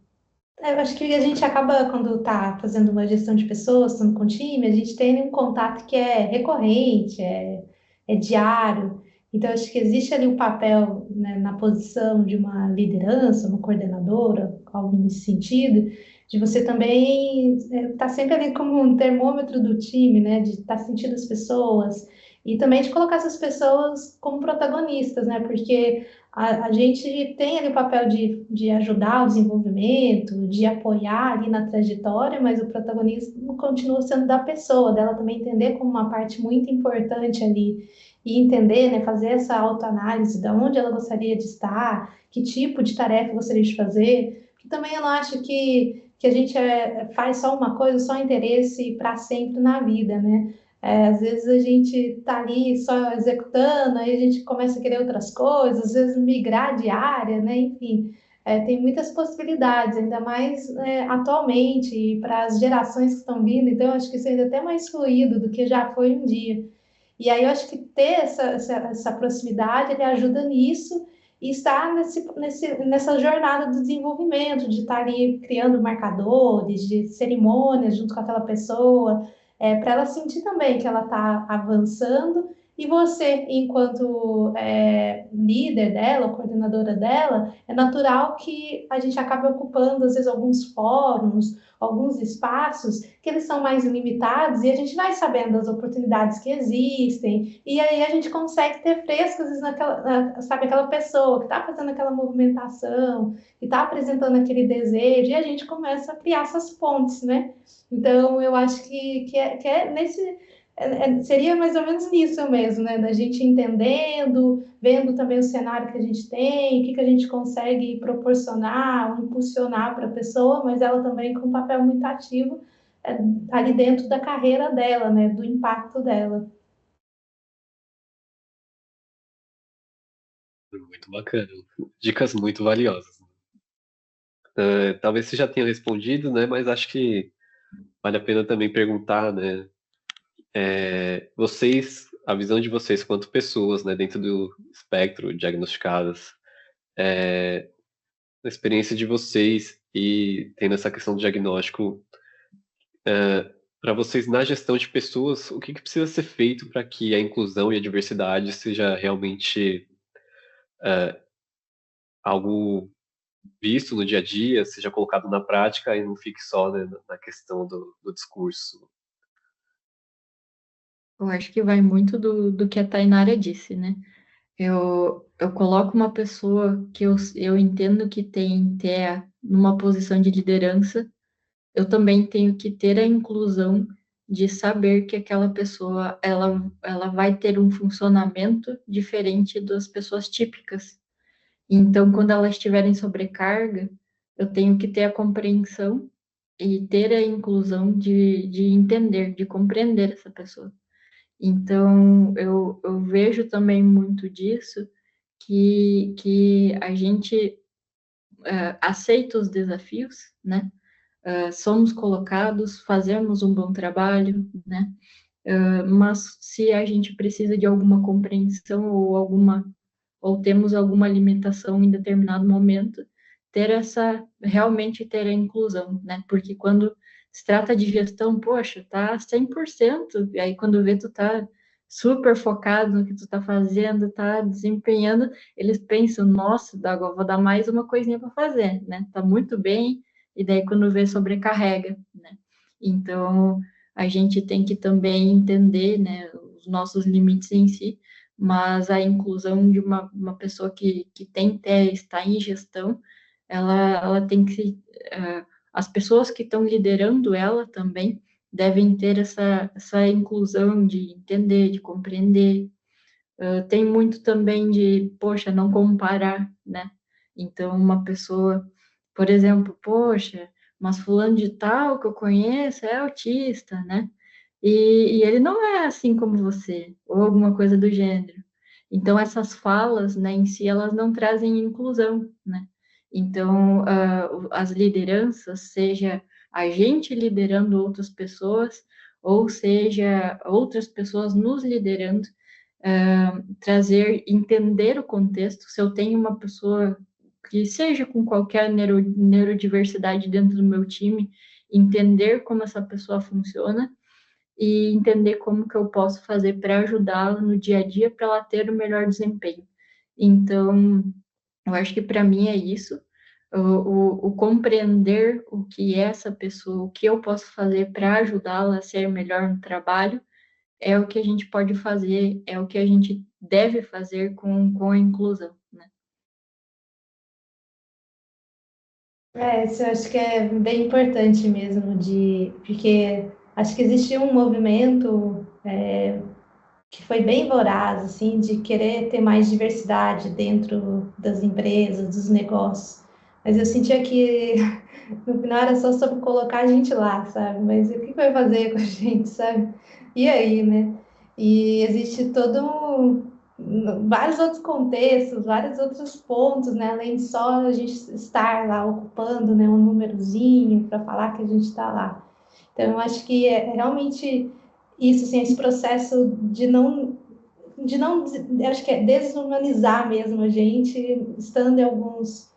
Eu acho que a gente acaba, quando está fazendo uma gestão de pessoas, estando com time, a gente tem um contato que é recorrente, é diário. Então, acho que existe ali um papel, né, na posição de uma liderança, uma coordenadora, algo nesse sentido, de você também estar sempre ali como um termômetro do time, né, de estar sentindo as pessoas e também de colocar essas pessoas como protagonistas, né, porque a gente tem ali o papel de ajudar o desenvolvimento, de apoiar ali na trajetória, mas o protagonismo continua sendo da pessoa, dela também entender como uma parte muito importante ali e entender, né, fazer essa autoanálise de onde ela gostaria de estar, que tipo de tarefa gostaria de fazer, que também eu não acho que a gente faz só uma coisa, só interesse para sempre na vida, né? Às vezes a gente tá ali só executando, aí a gente começa a querer outras coisas, às vezes migrar de área, né? Enfim, tem muitas possibilidades, ainda mais atualmente e para as gerações que estão vindo, então eu acho que isso ainda é até mais fluido do que já foi um dia. E aí eu acho que ter essa proximidade, ele ajuda nisso e estar nessa jornada do desenvolvimento, de estar ali criando marcadores, de cerimônias junto com aquela pessoa, para ela sentir também que ela está avançando e você, enquanto líder dela, coordenadora dela, é natural que a gente acabe ocupando, às vezes, alguns fóruns, alguns espaços que eles são mais limitados e a gente vai sabendo das oportunidades que existem e aí a gente consegue ter fresco, às vezes, sabe, aquela pessoa que está fazendo aquela movimentação, que está apresentando aquele desejo e a gente começa a criar essas pontes, né? Então, eu acho que nesse. Seria mais ou menos nisso mesmo, né? Da gente entendendo, vendo também o cenário que a gente tem, o que a gente consegue proporcionar, impulsionar para a pessoa, mas ela também com um papel muito ativo é, ali dentro da carreira dela, né? Do impacto dela. Muito bacana. Dicas muito valiosas. Talvez você já tenha respondido, né? Mas acho que vale a pena também perguntar, né? A visão de vocês quanto pessoas, né, dentro do espectro diagnosticadas, a experiência de vocês e tendo essa questão do diagnóstico, para vocês na gestão de pessoas, o que que precisa ser feito para que a inclusão e a diversidade seja realmente algo visto no dia a dia, seja colocado na prática e não fique só, né, na questão do discurso? Eu acho que vai muito do que a Tainara disse, né? Eu coloco uma pessoa que eu entendo que tem ter numa posição de liderança, eu também tenho que ter a inclusão de saber que aquela pessoa ela vai ter um funcionamento diferente das pessoas típicas. Então, quando elas estiverem sobrecarga, eu tenho que ter a compreensão e ter a inclusão de entender, de compreender essa pessoa. Então, eu vejo também muito disso, que a gente aceita os desafios, né? Somos colocados, fazemos um bom trabalho, né? Mas se a gente precisa de alguma compreensão ou temos alguma limitação em determinado momento, realmente ter a inclusão, né? Porque quando se trata de gestão, poxa, tá 100%, e aí quando vê tu tá super focado no que tu tá fazendo, tá desempenhando, eles pensam, nossa, agora vou dar mais uma coisinha para fazer, né? Tá muito bem, e daí quando vê sobrecarrega, né? Então, a gente tem que também entender, né, os nossos limites em si, mas a inclusão de uma pessoa que está em gestão, ela tem que, as pessoas que estão liderando ela também devem ter essa inclusão de entender, de compreender. Tem muito também de, poxa, não comparar, né? Então, uma pessoa, por exemplo, poxa, mas fulano de tal que eu conheço é autista, né? E ele não é assim como você, ou alguma coisa do gênero. Então, essas falas, né, em si, elas não trazem inclusão, né? Então, as lideranças, seja a gente liderando outras pessoas, ou seja, outras pessoas nos liderando, trazer, entender o contexto. Se eu tenho uma pessoa que seja com qualquer neurodiversidade dentro do meu time, entender como essa pessoa funciona e entender como que eu posso fazer para ajudá-la no dia a dia para ela ter o melhor desempenho. Então, eu acho que para mim é isso, o compreender o que é essa pessoa, o que eu posso fazer para ajudá-la a ser melhor no trabalho, é o que a gente pode fazer, é o que a gente deve fazer com a inclusão, né? Isso eu acho que é bem importante mesmo, porque acho que existe um movimento que foi bem voraz, assim, de querer ter mais diversidade dentro das empresas, dos negócios. Mas eu sentia que no final era só sobre colocar a gente lá, sabe? Mas o que vai fazer com a gente, sabe? E aí, né? E existe vários outros contextos, vários outros pontos, né? Além de só a gente estar lá ocupando, né, um númerozinho para falar que a gente está lá. Então, eu acho que é realmente isso, assim, esse processo acho que é desumanizar mesmo a gente, estando em algumas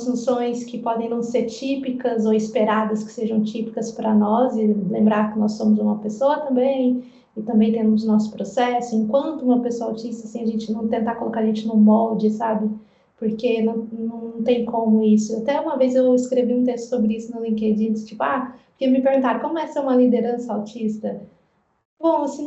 funções que podem não ser típicas ou esperadas que sejam típicas para nós, e lembrar que nós somos uma pessoa também, e também temos nosso processo, enquanto uma pessoa autista, assim, a gente não tentar colocar a gente no molde, sabe? Porque não tem como isso. Até uma vez eu escrevi um texto sobre isso no LinkedIn, tipo, porque me perguntaram como é ser uma liderança autista. Bom, assim,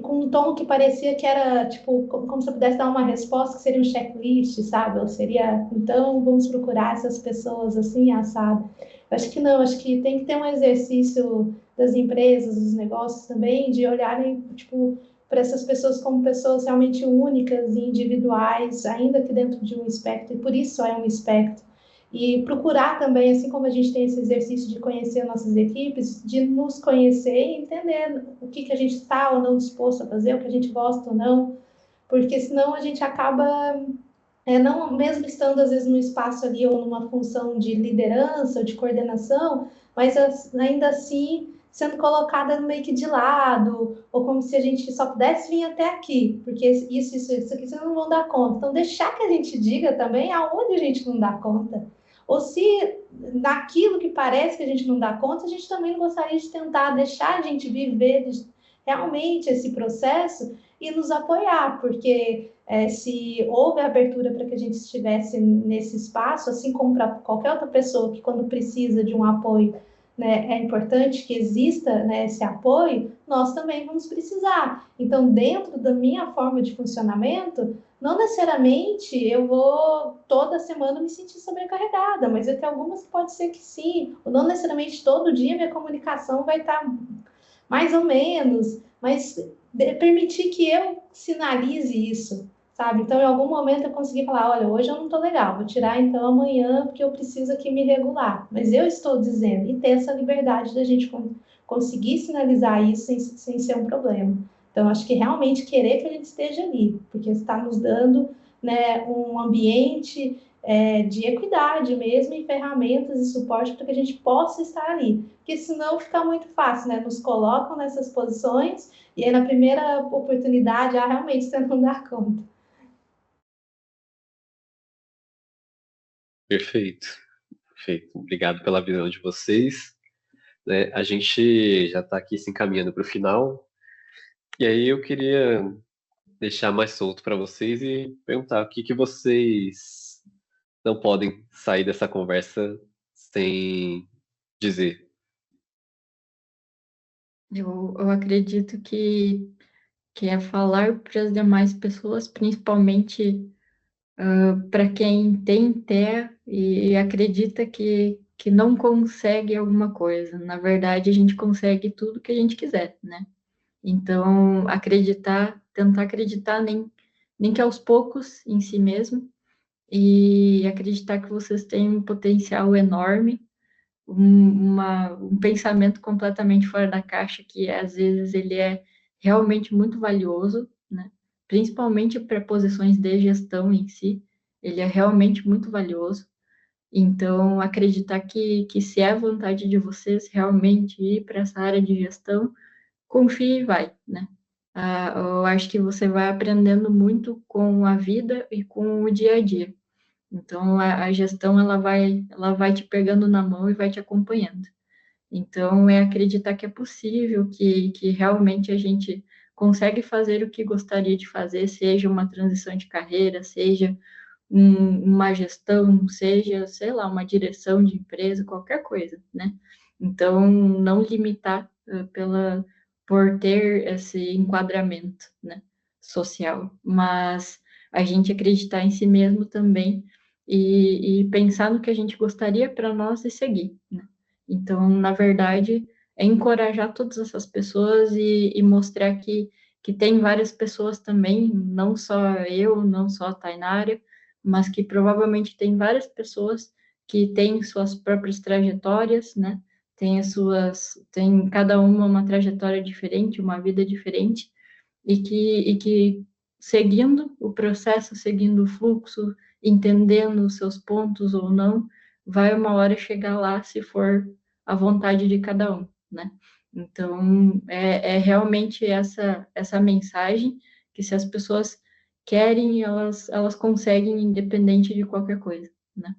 com um tom que parecia que era, tipo, como se eu pudesse dar uma resposta que seria um checklist, sabe? Ou seria, então, vamos procurar essas pessoas assim, assado. Eu acho que não, acho que tem que ter um exercício das empresas, dos negócios também, de olharem, tipo, para essas pessoas como pessoas realmente únicas e individuais, ainda que dentro de um espectro, e por isso é um espectro. E procurar também, assim como a gente tem esse exercício de conhecer nossas equipes, de nos conhecer e entender o que a gente está ou não disposto a fazer, o que a gente gosta ou não, porque senão a gente acaba não, mesmo estando às vezes no espaço ali ou numa função de liderança ou de coordenação, mas ainda assim sendo colocada meio que de lado, ou como se a gente só pudesse vir até aqui, porque isso aqui vocês não vão dar conta. Então, deixar que a gente diga também aonde a gente não dá conta. Ou se naquilo que parece que a gente não dá conta, a gente também não gostaria de tentar deixar a gente viver realmente esse processo e nos apoiar, porque se houve abertura para que a gente estivesse nesse espaço, assim como para qualquer outra pessoa que quando precisa de um apoio, né, é importante que exista, né, esse apoio, nós também vamos precisar. Então, dentro da minha forma de funcionamento, não necessariamente eu vou toda semana me sentir sobrecarregada, mas eu tenho algumas que pode ser que sim, ou não necessariamente todo dia minha comunicação vai estar mais ou menos, mas permitir que eu sinalize isso, sabe? Então, em algum momento eu consegui falar, olha, hoje eu não estou legal, vou tirar então amanhã porque eu preciso aqui me regular. Mas eu estou dizendo, e ter essa liberdade da gente conseguir sinalizar isso sem ser um problema. Então, acho que realmente querer que a gente esteja ali, porque está nos dando, né, um ambiente de equidade mesmo e ferramentas e suporte para que a gente possa estar ali. Porque senão fica muito fácil, né? Nos colocam nessas posições e aí na primeira oportunidade, realmente você não dá conta. Perfeito, perfeito. Obrigado pela visão de vocês. Né? A gente já está aqui se encaminhando para o final, e aí eu queria deixar mais solto para vocês e perguntar o que que vocês não podem sair dessa conversa sem dizer. Eu acredito que é falar para as demais pessoas, principalmente para quem tem fé e acredita que não consegue alguma coisa. Na verdade, a gente consegue tudo que a gente quiser, né? Então, tentar acreditar nem que aos poucos em si mesmo e acreditar que vocês têm um potencial enorme, um pensamento completamente fora da caixa, que às vezes ele é realmente muito valioso, né? Principalmente para posições de gestão em si, ele é realmente muito valioso. Então, acreditar que se é a vontade de vocês realmente ir para essa área de gestão, confie e vai, né? Eu acho que você vai aprendendo muito com a vida e com o dia a dia. Então, a gestão ela vai te pegando na mão e vai te acompanhando. Então, é acreditar que é possível, que realmente a gente consegue fazer o que gostaria de fazer, seja uma transição de carreira, seja uma gestão, seja, sei lá, uma direção de empresa, qualquer coisa, né? Então, não limitar por ter esse enquadramento, né, social, mas a gente acreditar em si mesmo também e pensar no que a gente gostaria para nós e seguir, né? Então, na verdade, é encorajar todas essas pessoas e mostrar que tem várias pessoas também, não só eu, não só a Tainara, mas que provavelmente tem várias pessoas que têm suas próprias trajetórias, né? Tem cada uma trajetória diferente, uma vida diferente, e que seguindo o processo, seguindo o fluxo, entendendo os seus pontos ou não, vai uma hora chegar lá se for a vontade de cada um, né? Então, é realmente essa mensagem que se as pessoas querem, elas conseguem, independente de qualquer coisa, né?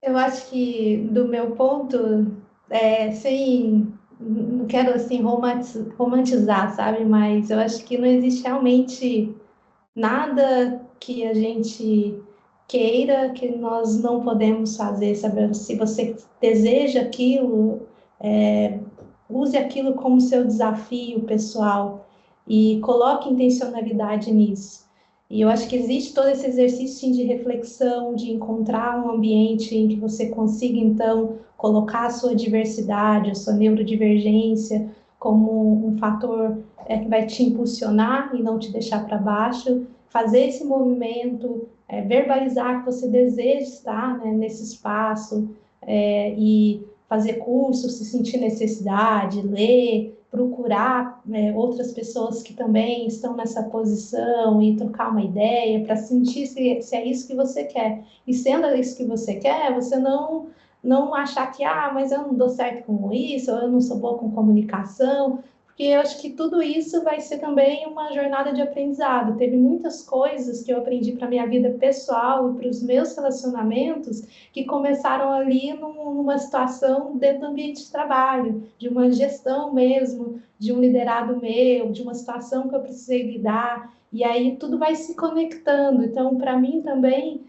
Eu acho que, do meu ponto, sem, não quero assim romantizar, sabe? Mas eu acho que não existe realmente nada que a gente queira que nós não podemos fazer, sabe? Se você deseja aquilo, use aquilo como seu desafio pessoal e coloque intencionalidade nisso. E eu acho que existe todo esse exercício de reflexão, de encontrar um ambiente em que você consiga, então, colocar a sua diversidade, a sua neurodivergência como um fator que vai te impulsionar e não te deixar para baixo, fazer esse movimento, verbalizar que você deseja estar, né, nesse espaço e fazer cursos, se sentir necessidade, ler, procurar outras pessoas que também estão nessa posição e trocar uma ideia para sentir se é isso que você quer. E sendo isso que você quer, você não achar que, mas eu não dou certo com isso, ou eu não sou boa com comunicação, porque eu acho que tudo isso vai ser também uma jornada de aprendizado. Teve muitas coisas que eu aprendi para a minha vida pessoal e para os meus relacionamentos que começaram ali numa situação dentro do ambiente de trabalho, de uma gestão mesmo, de um liderado meu, de uma situação que eu precisei lidar, e aí tudo vai se conectando. Então, para mim também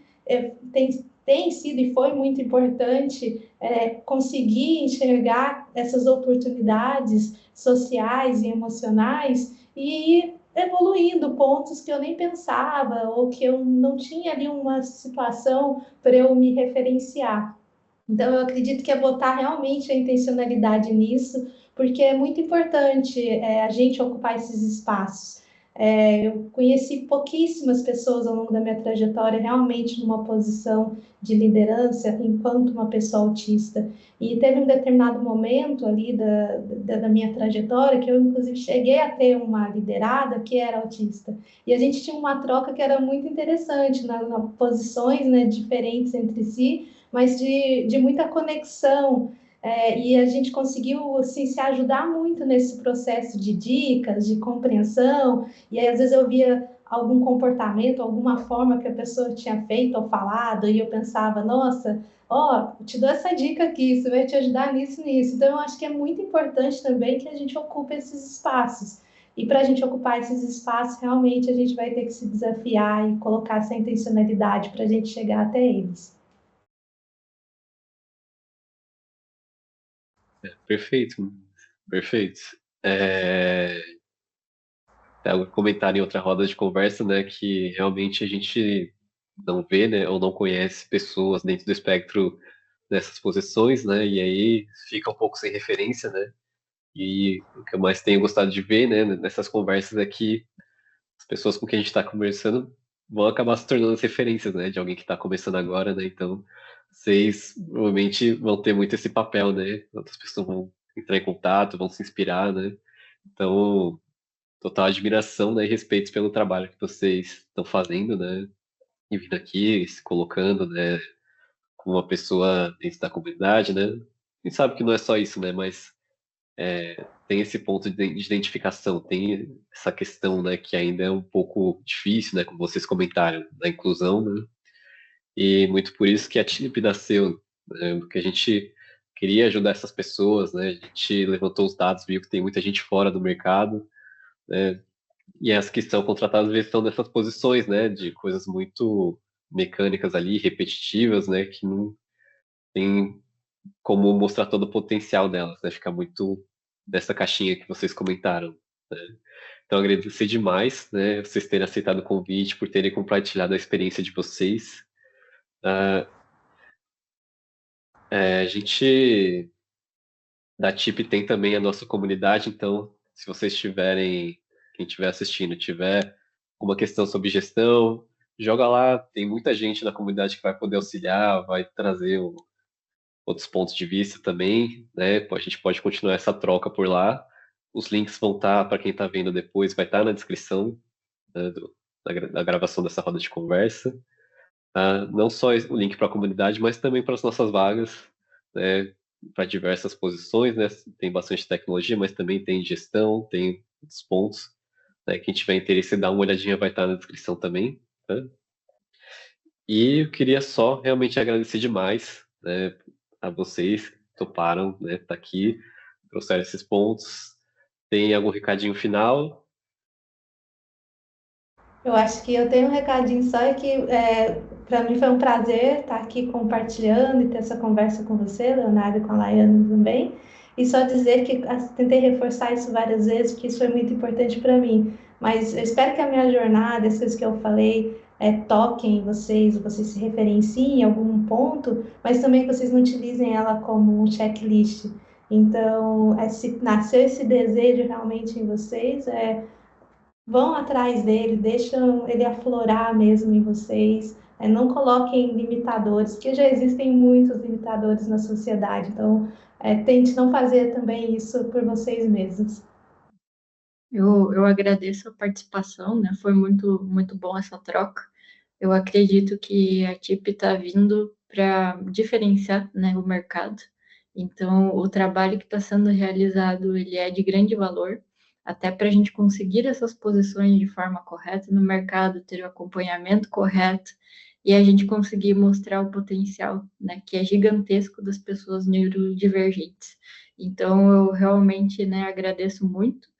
tem sido e foi muito importante conseguir enxergar essas oportunidades sociais e emocionais e ir evoluindo pontos que eu nem pensava ou que eu não tinha ali uma situação para eu me referenciar. Então, eu acredito que é botar realmente a intencionalidade nisso, porque é muito importante a gente ocupar esses espaços. Eu conheci pouquíssimas pessoas ao longo da minha trajetória realmente numa posição de liderança enquanto uma pessoa autista. E teve um determinado momento ali da minha trajetória que eu, inclusive, cheguei a ter uma liderada que era autista. E a gente tinha uma troca que era muito interessante, nas posições, né, diferentes entre si, mas de muita conexão. E a gente conseguiu assim, se ajudar muito nesse processo de dicas, de compreensão, e aí às vezes eu via algum comportamento, alguma forma que a pessoa tinha feito ou falado, e eu pensava, nossa, te dou essa dica aqui, isso vai te ajudar nisso e nisso. Então, eu acho que é muito importante também que a gente ocupe esses espaços. E para a gente ocupar esses espaços, realmente a gente vai ter que se desafiar e colocar essa intencionalidade para a gente chegar até eles. Perfeito, perfeito. Eu comentar em outra roda de conversa, né, que realmente a gente não vê, né, ou não conhece pessoas dentro do espectro dessas posições, né, e aí fica um pouco sem referência, né, e o que eu mais tenho gostado de ver, né, nessas conversas é que as pessoas com quem a gente está conversando vão acabar se tornando as referências, né, de alguém que está começando agora, né, então vocês provavelmente vão ter muito esse papel, né, outras pessoas vão entrar em contato, vão se inspirar, né, então total admiração, né, e respeito pelo trabalho que vocês estão fazendo, né, e vindo aqui, se colocando, né, como uma pessoa dentro da comunidade, né. A gente sabe que não é só isso, né, mas tem esse ponto de identificação, tem essa questão, né, que ainda é um pouco difícil, né, como vocês comentaram, da inclusão, né, e muito por isso que a TIP nasceu, né, porque a gente queria ajudar essas pessoas, né, a gente levantou os dados, viu que tem muita gente fora do mercado, né, e as que são contratadas às vezes estão nessas posições, né, de coisas muito mecânicas ali, repetitivas, né, que não tem como mostrar todo o potencial delas, né, fica muito dessa caixinha que vocês comentaram, né. Então agradecer demais, né, vocês terem aceitado o convite, por terem compartilhado a experiência de vocês. Ah, a gente da TIP tem também a nossa comunidade, então se vocês tiverem, quem estiver assistindo, tiver alguma questão sobre gestão, joga lá, tem muita gente na comunidade que vai poder auxiliar, vai trazer outros pontos de vista também, né? A gente pode continuar essa troca por lá. Os links vão estar, para quem está vendo depois, vai estar na descrição, né, da gravação dessa roda de conversa. Não só o link para a comunidade, mas também para as nossas vagas, né, para diversas posições, né? Tem bastante tecnologia, mas também tem gestão, tem outros pontos, né? Quem tiver interesse, dá uma olhadinha, vai estar na descrição também, né? E eu queria só realmente agradecer demais, né, a vocês que toparam, né, estar aqui, trouxeram esses pontos. Tem algum recadinho final? Eu acho que eu tenho um recadinho só, é que para mim foi um prazer estar aqui compartilhando e ter essa conversa com você, Leonardo, e com a Laiane também. E só dizer que tentei reforçar isso várias vezes, porque isso foi muito importante para mim. Mas eu espero que a minha jornada, as coisas que eu falei, toquem em vocês se referenciem em algum ponto, mas também que vocês não utilizem ela como um checklist. Então, se nasceu esse desejo realmente em vocês, vão atrás dele, deixam ele aflorar mesmo em vocês, não coloquem limitadores, porque já existem muitos limitadores na sociedade, então tente não fazer também isso por vocês mesmos. Eu agradeço a participação, né? Foi muito bom essa troca. Eu acredito que a TIP está vindo para diferenciar, né, o mercado. Então, o trabalho que está sendo realizado, ele é de grande valor, até para a gente conseguir essas posições de forma correta no mercado, ter o acompanhamento correto e a gente conseguir mostrar o potencial, né, que é gigantesco das pessoas neurodivergentes. Então, eu realmente, né, agradeço muito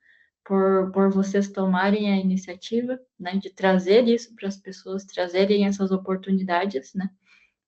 por vocês tomarem a iniciativa, né, de trazer isso para as pessoas, trazerem essas oportunidades, né,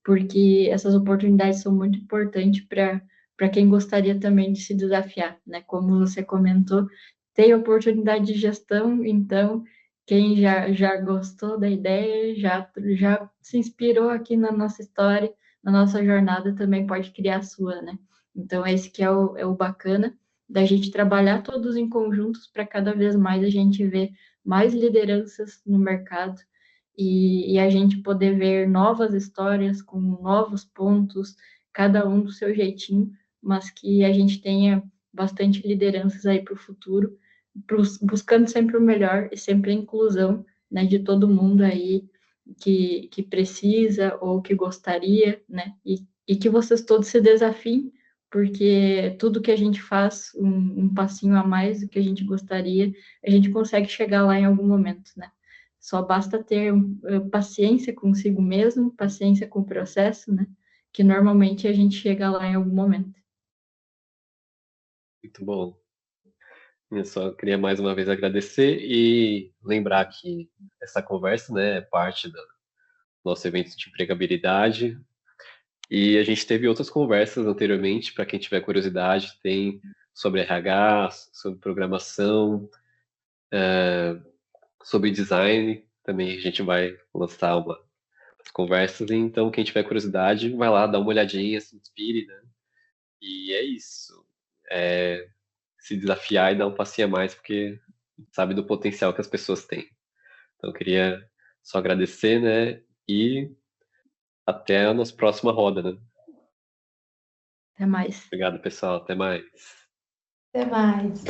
porque essas oportunidades são muito importantes para quem gostaria também de se desafiar, né, como você comentou, tem oportunidade de gestão, então quem já gostou da ideia, já se inspirou aqui na nossa história, na nossa jornada, também pode criar a sua, né? Então, esse que é o bacana da gente trabalhar todos em conjuntos para cada vez mais a gente ver mais lideranças no mercado e a gente poder ver novas histórias com novos pontos, cada um do seu jeitinho, mas que a gente tenha bastante lideranças aí para o futuro, buscando sempre o melhor e sempre a inclusão, né, de todo mundo aí que precisa ou que gostaria, né, e que vocês todos se desafiem, porque tudo que a gente faz, um passinho a mais do que a gente gostaria, a gente consegue chegar lá em algum momento, né? Só basta ter paciência consigo mesmo, paciência com o processo, né? Que normalmente a gente chega lá em algum momento. Muito bom. Eu só queria mais uma vez agradecer e lembrar que essa conversa, né, é parte do nosso evento de empregabilidade. E a gente teve outras conversas anteriormente, para quem tiver curiosidade, tem sobre RH, sobre programação, sobre design. Também a gente vai lançar umas conversas. Então, quem tiver curiosidade, vai lá, dá uma olhadinha, se inspire, né? E é isso. É se desafiar e dar um passinho a mais, porque sabe do potencial que as pessoas têm. Então, eu queria só agradecer, né? E até a nossa próxima roda, né? Até mais. Obrigado, pessoal. Até mais. Até mais.